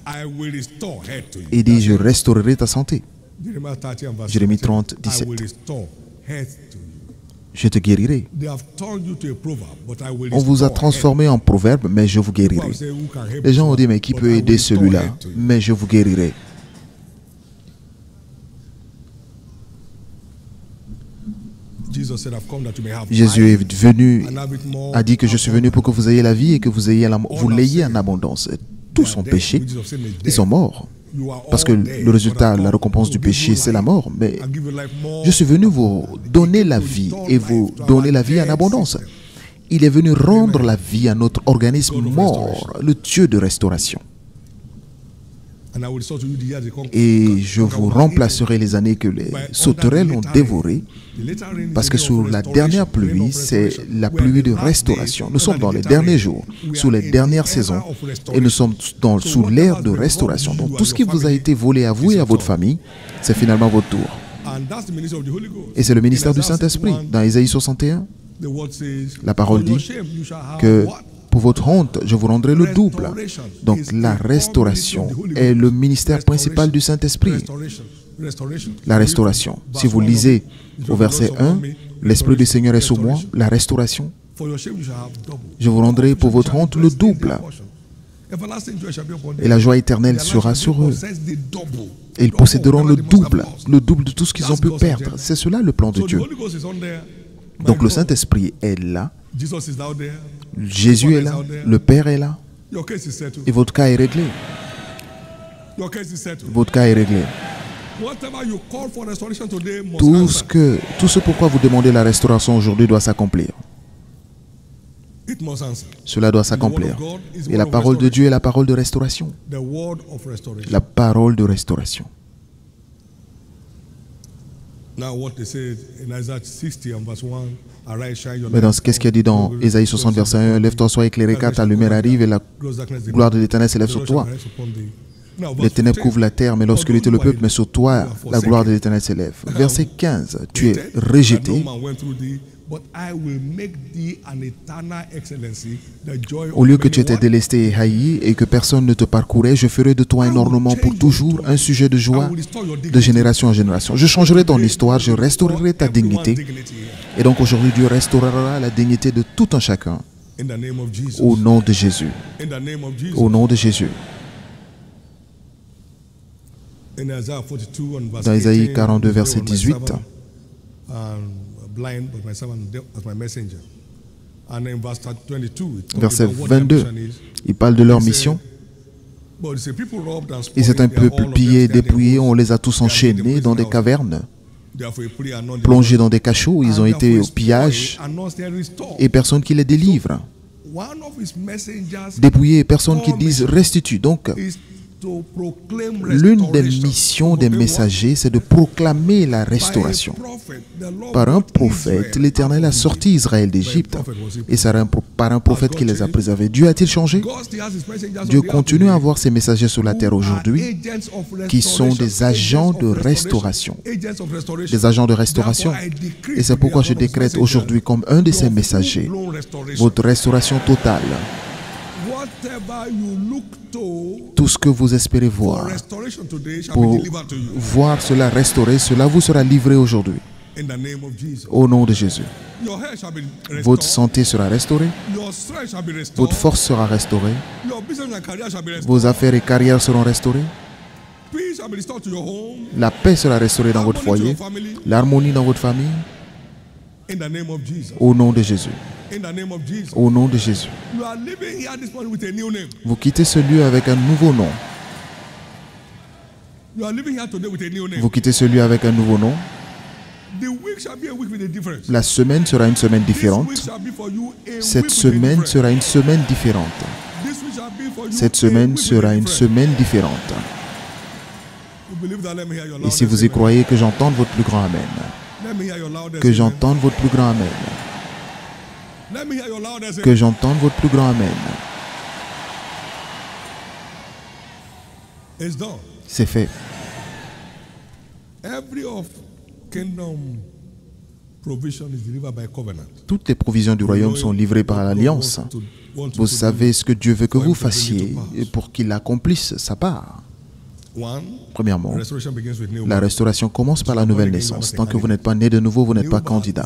S1: I will restore health to you.
S2: Il dit, je restaurerai ta santé.
S1: Jeremiah 30 and verse
S2: Jérémie
S1: 17.
S2: 30, 17.
S1: I will restore health to you.
S2: Je te guérirai.
S1: They have turned you to a proverb, but I will
S2: On vous a
S1: restore
S2: transformé en proverbe, mais je vous
S1: health.
S2: guérirai.
S1: People say, who can help
S2: Les gens
S1: you?
S2: ont dit, mais qui
S1: But
S2: peut
S1: I will
S2: aider
S1: restore
S2: celui-là?
S1: health to you.
S2: Mais je vous guérirai.
S1: Jesus said, I've come that you may have
S2: Jésus
S1: life
S2: est venu,
S1: and have it more
S2: a dit que je suis venu pour que vous ayez la vie et que vous l'ayez en abondance. Tous sont
S1: dead.
S2: péchés,
S1: Wages of sin is
S2: ils
S1: death.
S2: sont morts.
S1: You are
S2: Parce que
S1: all dead.
S2: le résultat,
S1: But I've
S2: la
S1: come
S2: récompense du
S1: to give
S2: péché,
S1: you
S2: c'est la
S1: life
S2: mort. Mais
S1: and give you life more
S2: je suis venu vous donner la vie et vous donner la vie en abondance. Il est venu rendre la vie à notre organisme mort, le Dieu de restauration.
S1: And I will restore to you the years that come.
S2: Et je vous remplacerai les années que les sauterelles ont dévorées, parce que sous la dernière pluie, c'est la pluie de restauration. Nous sommes dans les derniers jours, sous les dernières saisons, et nous sommes sous l'ère de restauration. Donc tout ce qui vous a été volé à vous et à votre famille, c'est finalement votre tour.
S1: And that's the ministry of the Holy Ghost.
S2: Et c'est le ministère du
S1: In Isaiah
S2: Saint-Esprit.
S1: 61,
S2: Dans Isaïe 61,
S1: the word says,
S2: la parole
S1: "For your
S2: dit
S1: shame, you shall have
S2: que
S1: what?
S2: pour votre honte, je vous rendrai le double. Donc la restauration est le ministère principal du Saint-Esprit.
S1: Restoration. Restoration.
S2: La restauration. Si vous lisez au verset 1, l'Esprit du Seigneur est sur moi, la restauration.
S1: For your shame, you shall have double.
S2: Je vous rendrai pour votre honte le double.
S1: Everlasting joy shall be upon them.
S2: Et la joie éternelle
S1: Their
S2: sera
S1: lives shall
S2: sur eux.
S1: possess the double.
S2: Et ils posséderont le double de tout ce qu'ils ont pu perdre. C'est cela le plan de
S1: So the
S2: Dieu.
S1: Holy Ghost is on there.
S2: Donc
S1: My
S2: le
S1: God,
S2: Saint-Esprit est là,
S1: Jesus is out there.
S2: Jésus est là, le Père est là,
S1: Your case is settled.
S2: et votre cas est réglé.
S1: Your case is settled.
S2: Votre cas est réglé.
S1: Whatever you call for restoration today must
S2: Tout ce
S1: answer.
S2: pourquoi vous demandez la restauration aujourd'hui doit s'accomplir.
S1: It must answer.
S2: Cela doit s'accomplir. Et la parole de Dieu est la parole de restauration.
S1: The word of restoration.
S2: La parole de restauration.
S1: Now what they said in Isaiah 60 and verse 1, arise, shine your
S2: Mais dans
S1: light.
S2: qu'est-ce qu'il y a dit dans Ésaïe 60, verset 1, lève-toi, sois éclairé, car ta lumière arrive et la
S1: Gross darkness, the
S2: gloire de l'Éternel s'élève sur toi.
S1: restoration upon thee. Now,
S2: Les
S1: verse
S2: ténèbres
S1: 15,
S2: couvrent la terre, mais l'obscurité le peuple, mais sur toi, la gloire de l'Éternel s'élève. Verset 15, tu es
S1: that
S2: rejeté,
S1: no man went through thee, but I will make thee an eternal excellency, the joy
S2: au lieu
S1: of
S2: que
S1: many
S2: tu étais
S1: what?
S2: délaissé et haï et que personne ne te parcourait, je ferai de toi un ornement pour toujours, un sujet de joie de génération en génération. Je changerai ton histoire, je restaurerai ta dignité. Et donc aujourd'hui, Dieu restaurera la dignité de tout un chacun
S1: In the name of Jesus.
S2: au nom de Jésus.
S1: In the name of Jesus.
S2: Au nom de Jésus.
S1: In Isaiah 42 and verse
S2: Dans Isaïe
S1: 18,
S2: 42, verset
S1: my
S2: 18,
S1: servant, blind, but my servant as my messenger. And in verse 22, it talks
S2: verset
S1: about what their
S2: 22,
S1: mission is.
S2: il parle de leur mission.
S1: But it's a people robbed and
S2: Et c'est un
S1: spoiled, they are
S2: peuple
S1: all of
S2: pillé,
S1: them standing
S2: dépouillé, on
S1: hosts.
S2: les a tous enchaînés dans des cavernes,
S1: Therefore, he put an
S2: plongés dans des cachots, ils ont
S1: and
S2: été
S1: therefore
S2: au
S1: he
S2: pillage
S1: spoiled and not still restored.
S2: et personne qui les délivre.
S1: One of his messengers
S2: Dépouillés et personne qui disent restitue. Donc,
S1: is
S2: L'une des missions des messagers, c'est de proclamer la restauration. Par un prophète, l'Éternel a sorti Israël d'Égypte. Et c'est par un prophète qui les a préservés. Dieu a-t-il changé? Dieu continue à avoir ses messagers sur la terre aujourd'hui qui sont des agents de restauration. Des agents de restauration. Et c'est pourquoi je décrète aujourd'hui comme un de ces messagers votre restauration totale. Tout ce que vous espérez voir, pour voir cela restauré, cela vous sera livré aujourd'hui. Au nom de Jésus. Votre santé sera restaurée. Votre force sera restaurée. Vos affaires et carrières seront restaurées. La paix sera restaurée dans votre foyer. L'harmonie dans votre famille. Au nom de Jésus. Au nom de Jésus. Vous quittez ce lieu avec un nouveau nom. Vous quittez ce lieu avec un nouveau nom. La semaine sera une semaine différente. Cette semaine sera une semaine différente. Cette semaine sera une semaine différente. Et si vous y croyez, que j'entende votre plus grand Amen. Que j'entende votre plus grand Amen. Que j'entende votre plus grand Amen. C'est fait. Toutes les provisions du royaume sont livrées par l'alliance. Vous savez ce que Dieu veut que vous fassiez pour qu'il accomplisse sa part. Premièrement, la restauration commence par la nouvelle naissance. Tant que vous n'êtes pas né de nouveau, vous n'êtes pas candidat.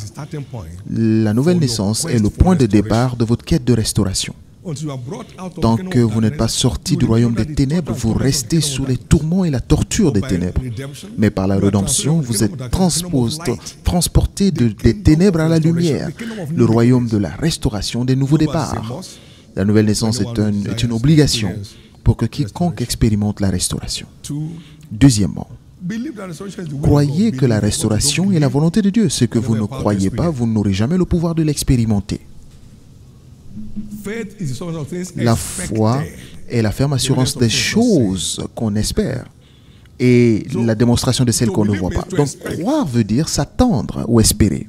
S2: La nouvelle naissance est le point de départ de votre quête de restauration. Tant que vous n'êtes pas sorti du royaume des ténèbres, vous restez sous les tourments et la torture des ténèbres. Mais par la rédemption, vous êtes transporté des ténèbres à la lumière, le royaume de la restauration, des nouveaux départs. La nouvelle naissance est une obligation pour que quiconque expérimente la restauration. Deuxièmement, croyez que la restauration est la volonté de Dieu. Ce que vous ne croyez pas, vous n'aurez jamais le pouvoir de l'expérimenter. La foi est la ferme assurance des choses qu'on espère et la démonstration de celles qu'on ne voit pas. Donc, croire veut dire s'attendre ou espérer.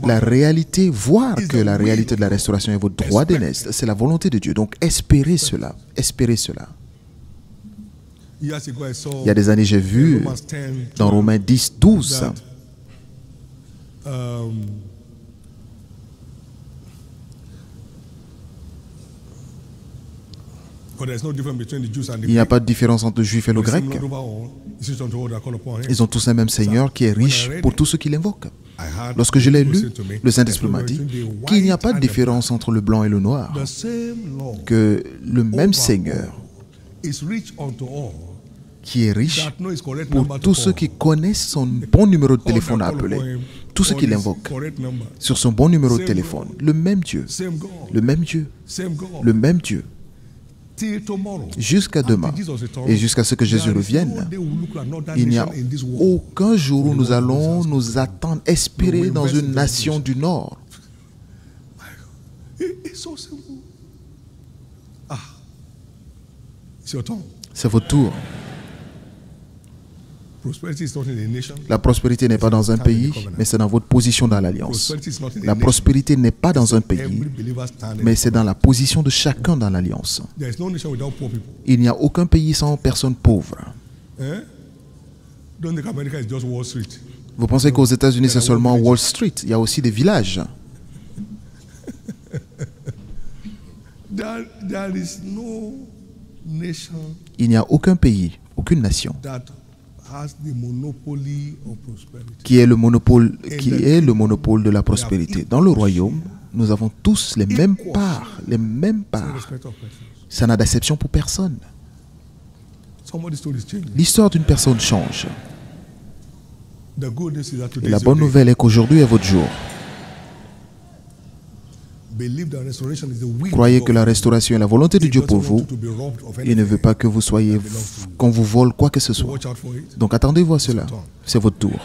S2: La réalité, voir que la réalité de la restauration est votre droit d'aînesse, c'est la volonté de Dieu. Donc, espérez cela. Espérez cela. Il y a des années, j'ai vu dans Romains 10, 12, il n'y a pas de différence entre le juif et le grec. Ils ont tous un même Seigneur qui est riche pour tous ceux qui l'invoquent. Lorsque je l'ai lu, le Saint-Esprit m'a dit qu'il n'y a pas de différence entre le blanc et le noir, que le même Seigneur qui est riche pour tous ceux qui connaissent son bon numéro de téléphone à appeler, tous ceux qui l'invoquent sur son bon numéro de téléphone. Le même Dieu, le même Dieu, le même Dieu. Jusqu'à demain et jusqu'à ce que Jésus revienne, il n'y a aucun jour où nous allons nous attendre, espérer dans une nation du Nord. C'est votre tour. La prospérité n'est pas dans un pays, mais c'est dans votre position dans l'alliance. La prospérité n'est pas dans un pays, mais c'est dans la position de chacun dans l'alliance. Il n'y a aucun pays sans personne pauvre. Vous pensez qu'aux États-Unis, c'est seulement Wall Street? Il y a aussi des villages. Il n'y a aucun pays, aucune nation qui est le monopole de la prospérité. Dans le royaume, nous avons tous les mêmes parts, les mêmes parts. Ça n'a d'acception pour personne. L'histoire d'une personne change. Et la bonne nouvelle est qu'aujourd'hui est votre jour. Croyez que la restauration est la volonté de Dieu pour vous. Il ne veut pas que vous soyez, qu'on vous vole quoi que ce soit. Donc attendez-vous à cela. C'est votre tour.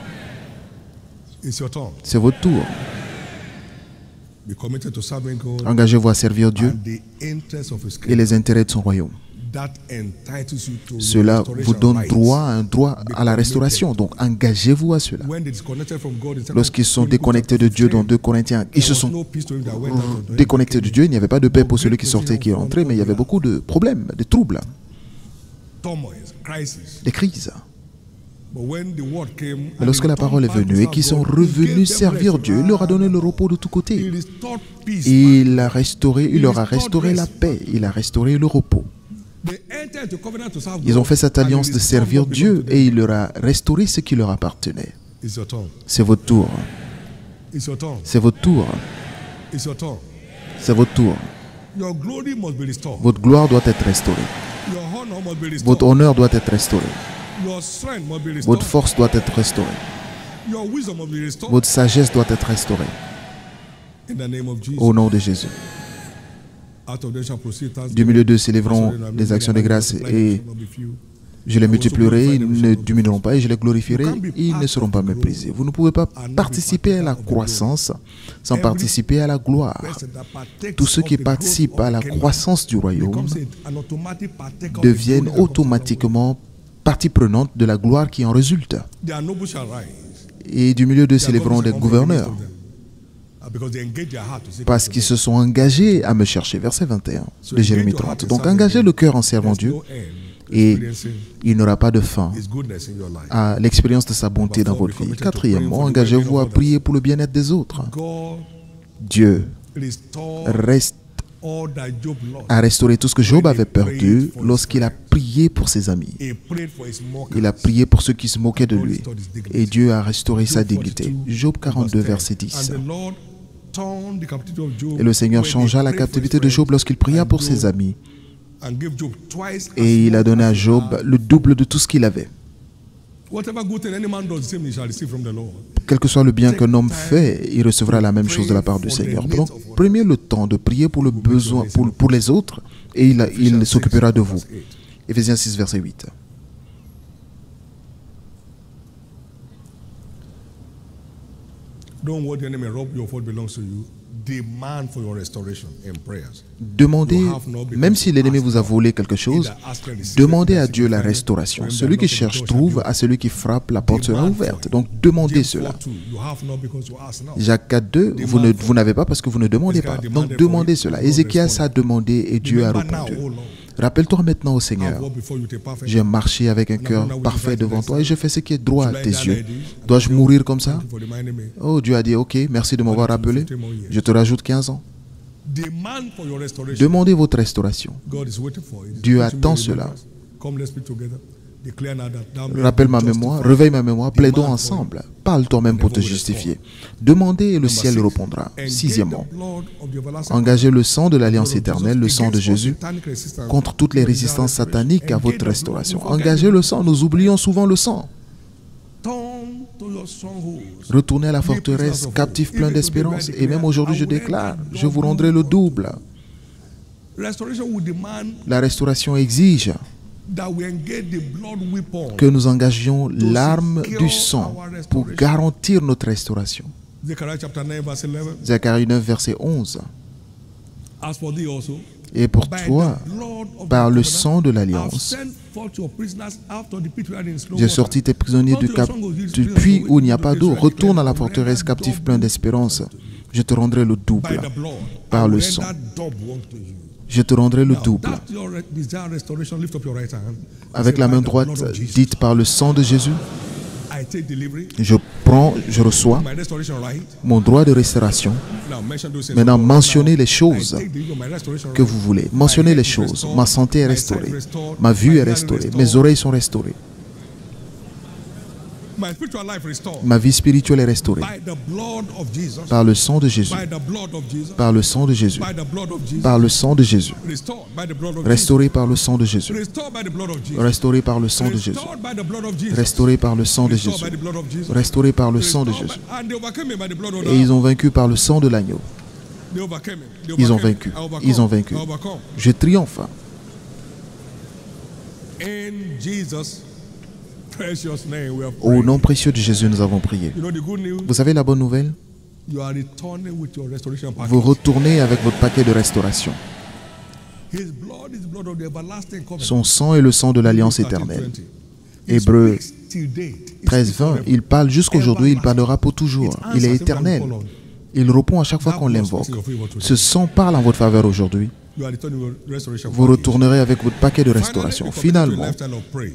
S2: C'est votre tour. Engagez-vous à servir Dieu et les intérêts de son royaume. Cela vous donne un droit à la restauration. Donc engagez-vous à cela. Lorsqu'ils sont déconnectés de Dieu dans 2 Corinthiens, ils se sont déconnectés de Dieu. Il n'y avait pas de paix pour celui qui sortait et qui rentrait, mais il y avait beaucoup de problèmes, de troubles, des crises. Mais lorsque la parole est venue et qu'ils sont revenus servir Dieu, il leur a donné le repos de tous côtés. Il leur a restauré la paix, il a restauré le repos. Ils ont fait cette alliance de servir Dieu et il leur a restauré ce qui leur appartenait. C'est votre tour. C'est votre tour. C'est votre tour. Votre gloire doit être restaurée. Votre honneur doit être restauré. Votre force doit être restaurée. Votre sagesse doit être restaurée. Au nom de Jésus. Du milieu d'eux s'élèveront des actions de grâce et je les multiplierai, ils ne diminueront pas et je les glorifierai, ils ne seront pas méprisés. Vous ne pouvez pas participer à la croissance sans participer à la gloire. Tous ceux qui participent à la croissance du royaume deviennent automatiquement partie prenante de la gloire qui en résulte. Et du milieu d'eux s'élèveront des gouverneurs parce qu'ils se sont engagés à me chercher. Verset 21 de Jérémie 30. Donc engagez le cœur en servant Dieu et il n'aura pas de fin à l'expérience de sa bonté dans votre vie. Quatrièmement, engagez-vous à prier pour le bien-être des autres. Dieu a restauré tout ce que Job avait perdu lorsqu'il a prié pour ses amis. Il a prié pour ceux qui se moquaient de lui. Et Dieu a restauré sa dignité. Job 42, verset 10. Et le Seigneur changea la captivité de Job lorsqu'il pria pour ses amis. Et il a donné à Job le double de tout ce qu'il avait. Quel que soit le bien qu'un homme fait, il recevra la même chose de la part du Seigneur. Donc, prenez le temps de prier pour le besoin, pour les autres, et il s'occupera de vous. Éphésiens 6, verset 8. Demandez, même si l'ennemi vous a volé quelque chose, demandez à Dieu la restauration. Celui qui cherche trouve, à celui qui frappe, la porte sera ouverte. Donc demandez cela. Jacques 4, 2, vous n'avez pas parce que vous ne demandez pas. Donc demandez cela. Ézéchias a demandé et Dieu a répondu. Rappelle-toi maintenant au Seigneur, j'ai marché avec un cœur parfait devant toi et je fais ce qui est droit à tes yeux. Dois-je mourir comme ça? Oh, Dieu a dit, ok, merci de m'avoir rappelé. Je te rajoute 15 ans. Demandez votre restauration. Dieu attend cela. Rappelle ma mémoire, réveille ma mémoire, plaidons ensemble. Parle toi-même pour te justifier. Demandez et le ciel répondra. Sixièmement, engagez le sang de l'alliance éternelle, le sang de Jésus, contre toutes les résistances sataniques à votre restauration. Engagez le sang, nous oublions souvent le sang. Retournez à la forteresse, captif plein d'espérance. Et même aujourd'hui, je déclare, je vous rendrai le double. La restauration exige que nous engagions l'arme du sang pour garantir notre restauration. Zacharie 9, verset 11. Et pour toi, par le sang de l'alliance, j'ai sorti tes prisonniers du puits où il n'y a pas d'eau. Retourne à la forteresse captif plein d'espérance. Je te rendrai le double par le sang. Je te rendrai le double. Avec la main droite, dites par le sang de Jésus, je reçois mon droit de restauration. Maintenant, mentionnez les choses que vous voulez. Mentionnez les choses. Ma santé est restaurée. Ma vue est restaurée. Mes oreilles sont restaurées. Ma vie spirituelle est restaurée par le sang de Jésus, par le sang de Jésus, par le sang de Jésus, restauré par le sang de Jésus, restauré par le sang de Jésus, restauré par le sang de Jésus, restauré par le sang de Jésus. Et ils ont vaincu par le sang de l'agneau. Ils ont vaincu, ils ont vaincu. Je triomphe. Au nom précieux de Jésus, nous avons prié. Vous savez la bonne nouvelle?
S1: You are returning with your restoration package.
S2: Vous retournez avec votre paquet de restauration.
S1: His blood is the blood of the everlasting covenant.
S2: Son sang est le sang de l'alliance éternelle. Hébreux 13:20, il parle jusqu'aujourd'hui, il parlera pour toujours. Il est éternel. Il répond à chaque fois qu'on l'invoque. Ce sang parle en votre faveur aujourd'hui. Vous retournerez avec votre paquet de restauration. Finalement,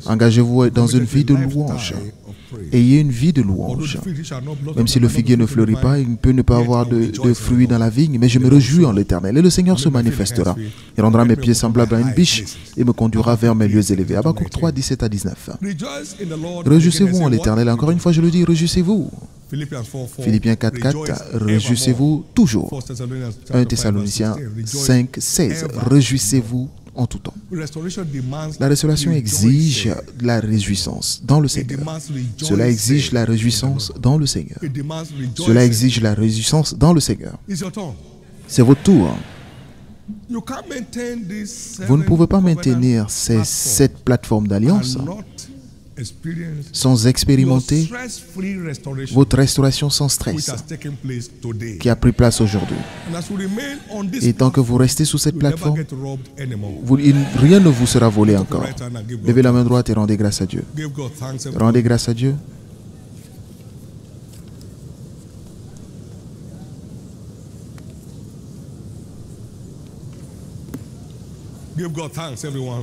S2: engagez-vous dans une vie de louange. Ayez une vie de louange. Même si le figuier ne fleurit pas, il peut ne pas avoir de fruits dans la vigne, mais je me réjouis en l'Éternel. Et le Seigneur se manifestera. Il rendra mes pieds semblables à une biche et me conduira vers mes lieux élevés. Habakkuk 3, 17 à 19. Réjouissez-vous en l'Éternel. Encore une fois, je le dis, réjouissez-vous. Philippiens 4, 4, réjouissez-vous toujours. 1 Thessaloniciens 5, 16, réjouissez-vous en tout temps. La restauration exige la réjouissance dans le Seigneur. Cela exige la réjouissance dans le Seigneur. Cela exige la réjouissance dans le Seigneur. C'est votre tour. Vous ne pouvez pas maintenir ces 7 plateformes d'alliance sans expérimenter votre restauration sans stress qui a pris place aujourd'hui. Et tant que vous restez sous cette plateforme, rien ne vous sera volé encore. Levez la main droite et rendez grâce à Dieu. Rendez grâce à Dieu.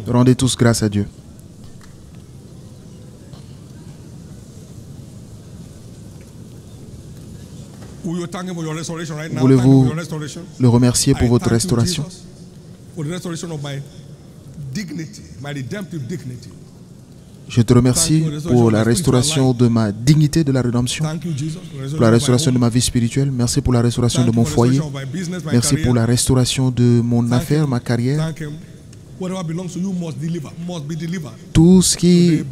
S2: Rendez tous grâce à Dieu. Voulez-vous le remercier pour votre restauration? Je te remercie pour la restauration de ma dignité de la rédemption, pour la restauration de ma vie spirituelle. Merci pour la restauration de mon foyer. Merci pour la restauration de mon affaire, ma carrière. Tout ce qui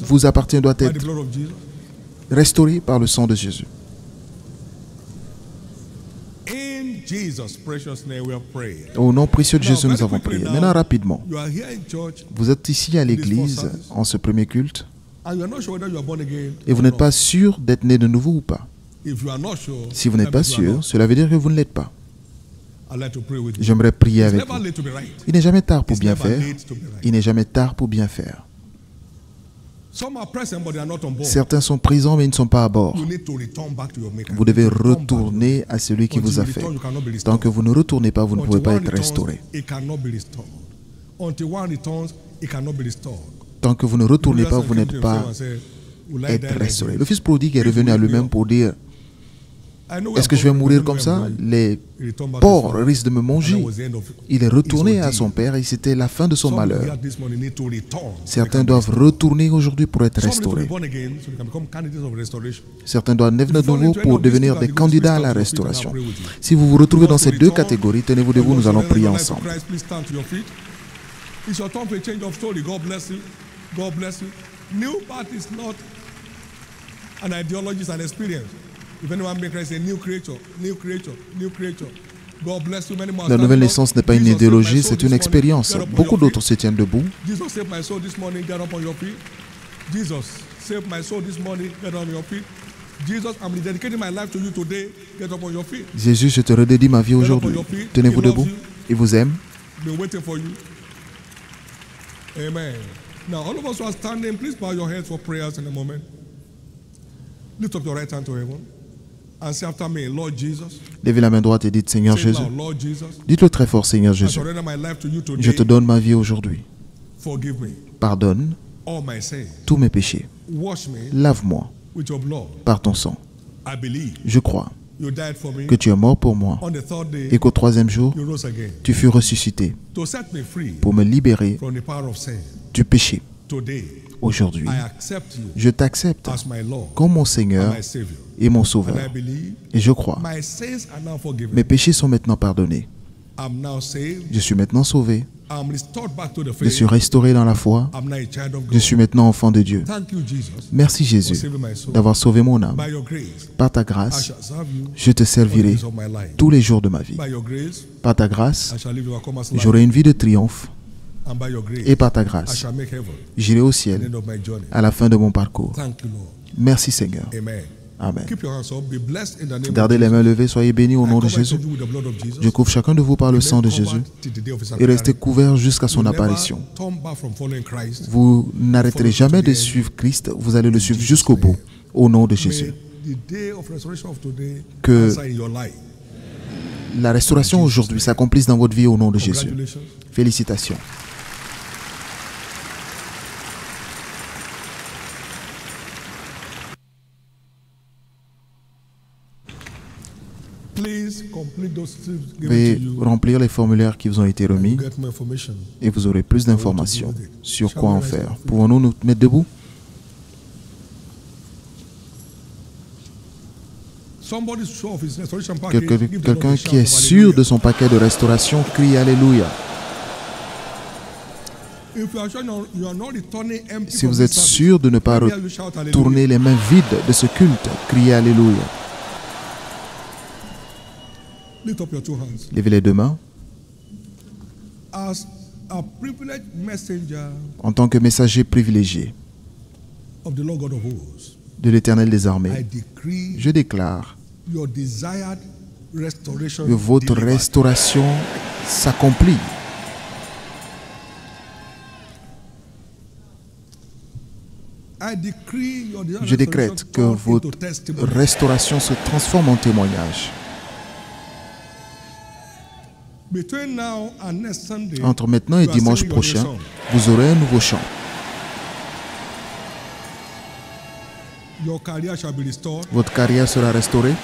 S2: vous appartient doit être restauré par le sang de Jésus. Au nom précieux de Jésus, nous avons prié. Maintenant, rapidement, vous êtes ici à l'église en ce premier culte et vous n'êtes pas sûr d'être né de nouveau ou pas. Si vous n'êtes pas sûr, cela veut dire que vous ne l'êtes pas. J'aimerais prier avec vous. Il n'est jamais tard pour bien faire. Il n'est jamais tard pour bien faire. Certains sont présents mais ils ne sont pas à bord. Vous devez retourner à celui qui vous a fait. Tant que vous ne retournez pas, vous ne pouvez pas être restauré. Tant que vous ne retournez pas, vous n'êtes pas être restauré. Le fils prodigue est revenu à lui-même pour dire: est-ce que je vais mourir comme ça? Les porcs risquent de me manger. Il est retourné à son père et c'était la fin de son malheur. Certains doivent retourner aujourd'hui pour être restaurés. Certains doivent naître de nouveau pour devenir des candidats à la restauration. Si vous vous retrouvez dans ces deux catégories, tenez-vous debout, nous allons prier ensemble. La nouvelle naissance n'est pas une idéologie, c'est une expérience. Beaucoup d'autres se tiennent debout. Jésus, je te redédie ma vie aujourd'hui. Tenez-vous debout. Il vous aime.
S1: Amen. Now, all of us who are standing, please bow your heads for prayers in a moment. Lift up your right hand to heaven and say after me, Lord Jesus.
S2: Levez la main droite et dites: Seigneur Jésus. Dites-le très fort: Seigneur Jésus. Je te donne ma vie aujourd'hui. Pardonne tous mes péchés. Lave-moi par ton sang. Je crois que tu es mort pour moi et qu'au troisième jour, tu fus ressuscité pour me libérer du péché. Aujourd'hui, je t'accepte comme mon Seigneur et mon Sauveur. Et je crois, mes péchés sont maintenant pardonnés. Je suis maintenant sauvé. Je suis restauré dans la foi. Je suis maintenant enfant de Dieu. Merci Jésus d'avoir sauvé mon âme. Par ta grâce, je te servirai tous les jours de ma vie. Par ta grâce, j'aurai une vie de triomphe. Et par ta grâce, j'irai au ciel à la fin de mon parcours. Merci Seigneur. Amen.
S1: Keep your hands up. Be blessed in the name
S2: Gardez
S1: of
S2: les
S1: Jesus.
S2: mains levées, soyez bénis au
S1: I
S2: nom de
S1: cover
S2: Jésus.
S1: you with the blood of Jesus.
S2: Je couvre chacun de vous par le sang de
S1: Remain
S2: Jésus
S1: covered till the day of his
S2: et restez
S1: appearing.
S2: couverts jusqu'à son
S1: You never
S2: apparition.
S1: turn back from following Christ.
S2: Vous n'arrêterez jamais de suivre Christ, vous allez le suivre jusqu'au bout, au nom de Jésus.
S1: May the day of resurrection of today
S2: Que
S1: answer in your life.
S2: la restauration aujourd'hui s'accomplisse dans votre vie au nom de Jésus.
S1: Congratulations.
S2: Félicitations.
S1: Please complete those strips given
S2: Veuillez
S1: to you.
S2: remplir les formulaires qui vous ont été remis
S1: You get more information.
S2: et vous aurez plus d'informations sur quoi en faire. Pouvons-nous nous mettre debout?
S1: Somebody sure of his restoration package. Give the Lord
S2: Quelqu'un
S1: a
S2: qui est
S1: shout of
S2: sûr
S1: hallelujah.
S2: de son paquet de restauration, crie Alléluia.
S1: If you are sure you are not returning empty
S2: Si
S1: from
S2: vous
S1: this
S2: êtes
S1: service,
S2: sûr de ne pas
S1: maybe you shout hallelujah.
S2: retourner les mains vides de ce culte, criez Alléluia.
S1: Lift up your two hands.
S2: Levez les deux mains.
S1: As a privileged messenger
S2: En tant que messager privilégié
S1: of the Lord God of hosts,
S2: de l'Éternel des
S1: I
S2: armées,
S1: decree
S2: je déclare
S1: your desired restoration
S2: que votre
S1: delivered.
S2: restauration s'accomplit.
S1: I decree your desired
S2: Je décrète que
S1: restoration turn
S2: votre
S1: into testimony.
S2: restauration se transforme en témoignage.
S1: Between now and next Sunday,
S2: Entre maintenant et
S1: you are
S2: dimanche
S1: singing your
S2: prochain,
S1: new song.
S2: vous aurez un nouveau chant.
S1: Your career shall be restored.
S2: Votre carrière sera restaurée,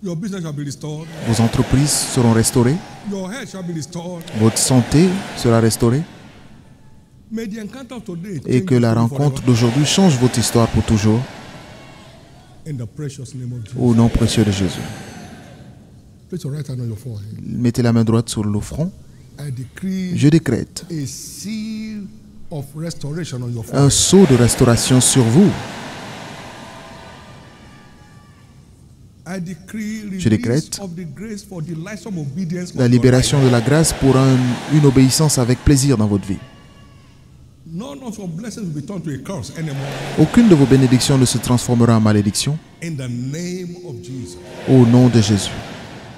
S1: Your business shall be restored.
S2: vos entreprises seront restaurées,
S1: Your health shall be restored.
S2: votre santé sera restaurée
S1: May the encounter of today
S2: et
S1: change
S2: que
S1: your
S2: la
S1: story
S2: rencontre
S1: forever.
S2: d'aujourd'hui change votre histoire pour toujours
S1: In the precious name of Jesus.
S2: au nom précieux de Jésus.
S1: Place your right hand on your forehead.
S2: Mettez la main droite sur le front.
S1: I decree
S2: Je décrète
S1: a seal of restoration on your
S2: un
S1: forehead.
S2: sceau de restauration sur vous.
S1: I decree
S2: Je décrète
S1: release of the grace for the lightsome obedience of
S2: la
S1: your
S2: libération
S1: life.
S2: de la grâce pour une obéissance avec plaisir dans votre vie.
S1: None of your blessings will be turned to a curse anymore.
S2: Aucune de vos bénédictions ne se transformera en malédiction
S1: In the name of Jesus.
S2: au nom de Jésus.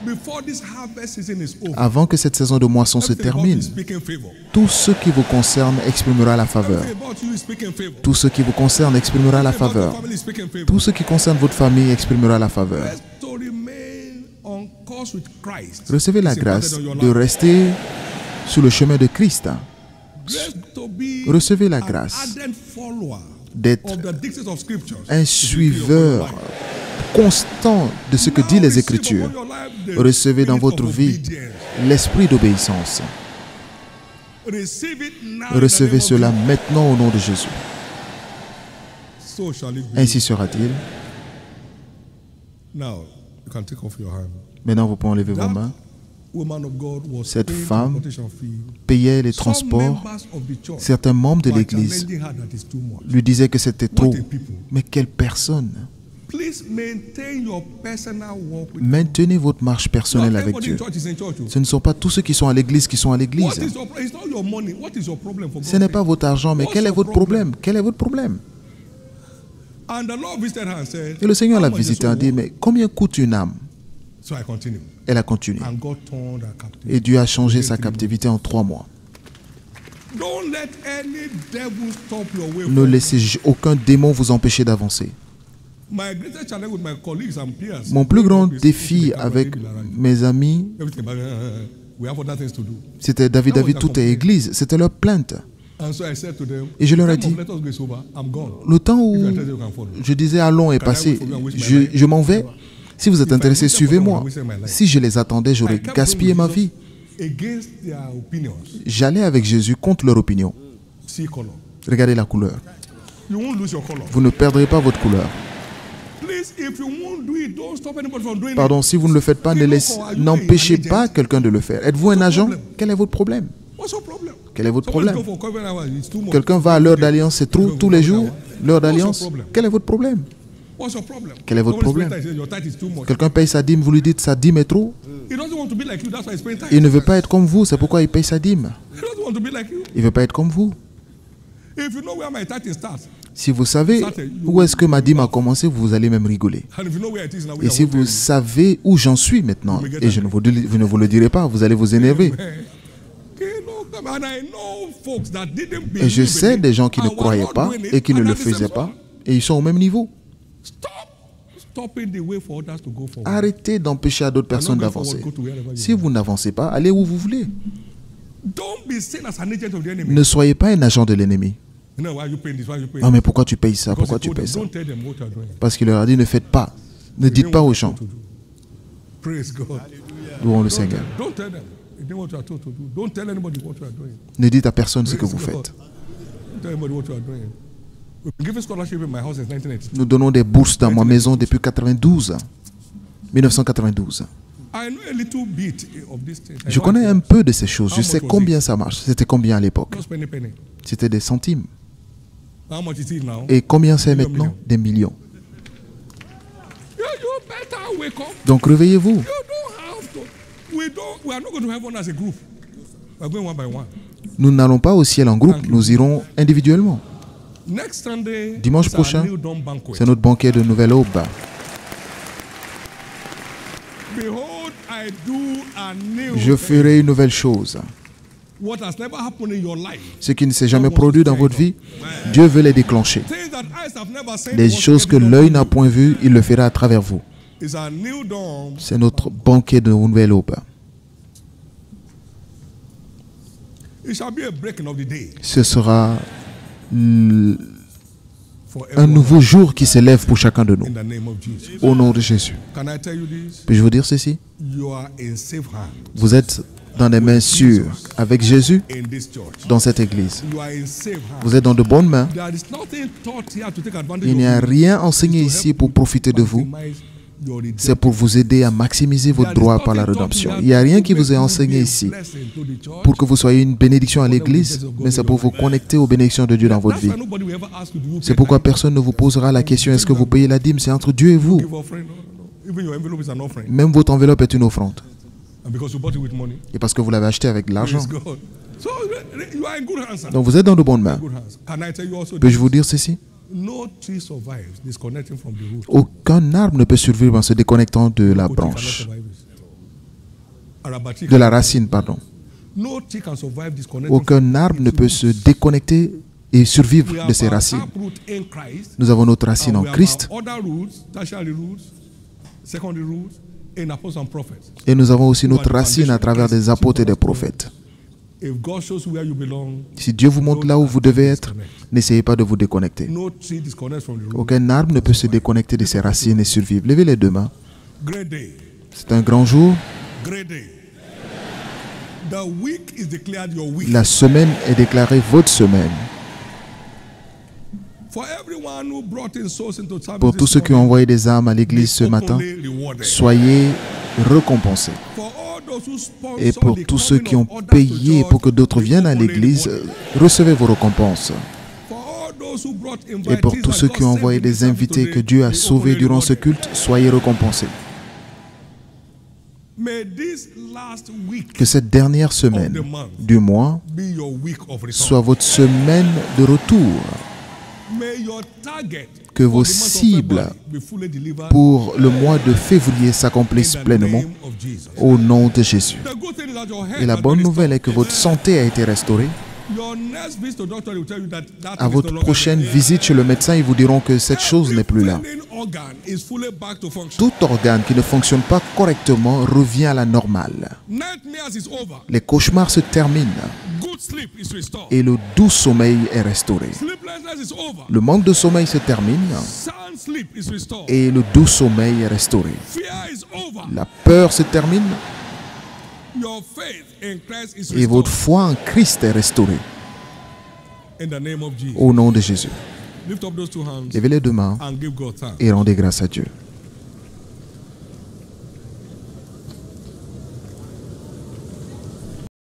S1: Before this harvest season is over,
S2: Avant que cette saison de moisson se
S1: everything about you
S2: termine,
S1: is speaking favor.
S2: tout ce qui vous concerne exprimera la faveur.
S1: Everything about you is speaking favor.
S2: Tout ce qui vous concerne exprimera la
S1: Everything about your
S2: faveur.
S1: family is speaking favor.
S2: Tout ce qui concerne votre famille exprimera la faveur.
S1: Blessed to remain on course with Christ.
S2: Recevez la
S1: is
S2: grâce
S1: imparted on your
S2: de
S1: life.
S2: rester sur le chemin de Christ,
S1: Blessed to be
S2: Recevez la
S1: an
S2: grâce
S1: ardent follower
S2: d'être
S1: of the dictates of scriptures.
S2: un suiveur constant de ce que
S1: Now
S2: dit les
S1: receive
S2: Écritures.
S1: upon your life the
S2: Recevez dans
S1: spirit
S2: votre
S1: of
S2: vie
S1: obedience.
S2: l'esprit d'obéissance.
S1: Receive it now in the
S2: Recevez
S1: name of
S2: cela
S1: Jesus.
S2: maintenant au nom de Jésus.
S1: So shall it be.
S2: Ainsi sera-t-il.
S1: Now, you can take off your hand.
S2: Maintenant, vous pouvez enlever vos
S1: That
S2: mains.
S1: woman of God was
S2: Cette
S1: paying
S2: femme
S1: transportation fee.
S2: Payait les
S1: Some
S2: transports.
S1: members of the church
S2: Certains membres de
S1: were
S2: l'Église
S1: challenging her that is too much.
S2: lui disaient que c'était trop.
S1: What a people.
S2: Mais quelle personne!
S1: Please maintain your personal walk with God.
S2: Maintenez votre marche
S1: Not
S2: personnelle avec
S1: everybody in
S2: Dieu.
S1: church is in church.
S2: Ce ne sont pas tous ceux qui sont à l'Église qui sont à
S1: What
S2: l'Église.
S1: is your, it's not your money. What is your problem for
S2: Ce
S1: God?
S2: n'est pas votre argent, mais
S1: What's
S2: quel est
S1: your
S2: votre
S1: problem?
S2: problème? Quel est votre problème?
S1: And the Lord visited her and said,
S2: Et le Seigneur
S1: "How
S2: l'a
S1: much is
S2: visité et
S1: your
S2: a dit,
S1: work?"
S2: mais combien coûte une âme?
S1: So I continue.
S2: Elle a continué.
S1: And God turned her captive.
S2: Et Dieu a changé sa captivité en 3 mois.
S1: Don't let any devil stop your way.
S2: Ne
S1: forward.
S2: laissez aucun démon vous empêcher d'avancer.
S1: My greatest challenge with my colleagues and peers.
S2: Mon plus grand
S1: is
S2: défi
S1: to
S2: avec
S1: be around you.
S2: mes amis,
S1: Everything, we have other things to do.
S2: c'était David, tout est église. C'était leur plainte.
S1: And so I said to them,
S2: Et je leur ai
S1: "Time of
S2: dit,
S1: let us go is over. I'm gone.
S2: le temps où
S1: If you are interested, you can follow."
S2: je disais allons est passé, je m'en vais. Si vous êtes intéressés, suivez-moi. Si je les attendais, j'aurais gaspillé ma vie.
S1: Against their opinions.
S2: J'allais avec Jésus contre leur opinion.
S1: See color.
S2: Regardez la couleur.
S1: You won't lose your color.
S2: Vous ne perdrez pas votre couleur.
S1: Please, if you won't do it, don't stop anybody from doing
S2: Pardon,
S1: it.
S2: si vous ne le faites pas, n'empêchez pas quelqu'un de le faire. Êtes-vous un agent? Quel est votre problème?
S1: What's your problem?
S2: Quel est votre
S1: Somebody
S2: problème?
S1: go for covenant hours, it's too much.
S2: Quelqu'un va à l'heure d'alliance, c'est trop tous les jours? L'heure d'alliance? Quel est votre problème?
S1: What's your problem?
S2: Quel est votre
S1: Somebody
S2: problème?
S1: spend time, your tithe is too much.
S2: Quelqu'un paye sa dîme, vous lui dites sa dîme est trop?
S1: He doesn't want to be like you, that's why he's paying tithe.
S2: Il ne veut pas être comme vous, c'est pourquoi il paye sa dîme.
S1: He doesn't want to be like you.
S2: Il ne veut pas être comme vous.
S1: If you know where my tithe starts,
S2: Si vous savez où est-ce que ma dîme a commencé, vous allez même rigoler. Et si vous savez où j'en suis maintenant, et je ne vous le dirai pas, vous allez vous énerver. Et je sais des gens qui ne croyaient pas et qui ne le faisaient pas, et ils sont au même niveau. Arrêtez d'empêcher à d'autres personnes d'avancer. Si vous n'avancez pas, allez où vous voulez. Ne soyez pas un agent de l'ennemi. Non, mais pourquoi tu payes ça? Pourquoi tu payes ça? Parce qu'il leur a dit, ne faites pas. Ne dites pas aux gens. Louons le Seigneur. Ne dites à personne ce que vous faites. Nous donnons des bourses dans ma maison depuis 1992. Je connais un peu de ces choses. Je sais combien ça marche. C'était combien à l'époque? C'était des centimes. Et combien c'est maintenant? Des millions. Donc réveillez-vous. Nous n'allons pas au ciel en groupe, nous irons individuellement. Dimanche prochain, c'est notre banquet de Nouvelle Aube. Je ferai une nouvelle chose. Ce qui ne s'est jamais produit dans votre vie, Dieu veut les déclencher. Des choses que l'œil n'a point vues, il le fera à travers vous. C'est notre banquet de Nouvelle Aube. Ce sera un nouveau jour qui s'élève pour chacun de nous. Au nom de Jésus. Puis-je vous dire ceci? Vous êtes dans des mains sûres avec Jésus dans cette église. Vous êtes dans de bonnes mains. Il n'y a rien enseigné ici pour profiter de vous. C'est pour vous aider à maximiser votre droit par la rédemption. Il n'y a rien qui vous est enseigné ici pour que vous soyez une bénédiction à l'église, mais c'est pour vous connecter aux bénédictions de Dieu dans votre vie. C'est pourquoi personne ne vous posera la question, est-ce que vous payez la dîme? C'est entre Dieu et vous. Même votre enveloppe est une offrande. Et parce que vous l'avez acheté avec de l'argent. Donc vous êtes dans de bonnes mains. Peux-je vous dire ceci? Aucun arbre ne peut survivre en se déconnectant de la branche. De la racine, pardon. Aucun arbre ne peut se déconnecter et survivre de ses racines. Nous avons notre racine en Christ. Et nous avons aussi notre racine à travers des apôtres et des prophètes. Si Dieu vous montre là où vous devez être, n'essayez pas de vous déconnecter. Aucun arbre ne peut se déconnecter de ses racines et survivre. Levez les deux mains. C'est un grand jour. La semaine est déclarée votre semaine. Pour tous ceux qui ont envoyé des âmes à l'église ce matin, soyez récompensés. Et pour tous ceux qui ont payé pour que d'autres viennent à l'église, recevez vos récompenses. Et pour tous ceux qui ont envoyé des invités que Dieu a sauvés durant ce culte, soyez récompensés. Que cette dernière semaine du mois soit votre semaine de retour. Que vos cibles pour le mois de février s'accomplissent pleinement au nom de Jésus. Et la bonne nouvelle est que votre santé a été restaurée. À votre prochaine visite chez le médecin, ils vous diront que cette chose n'est plus là. Tout organe qui ne fonctionne pas correctement revient à la normale. Les cauchemars se terminent et le doux sommeil est restauré. Le manque de sommeil se termine et le doux sommeil est restauré. La peur se termine et votre foi en Christ est restaurée. Au nom de Jésus. Levez les deux mains et rendez grâce à Dieu.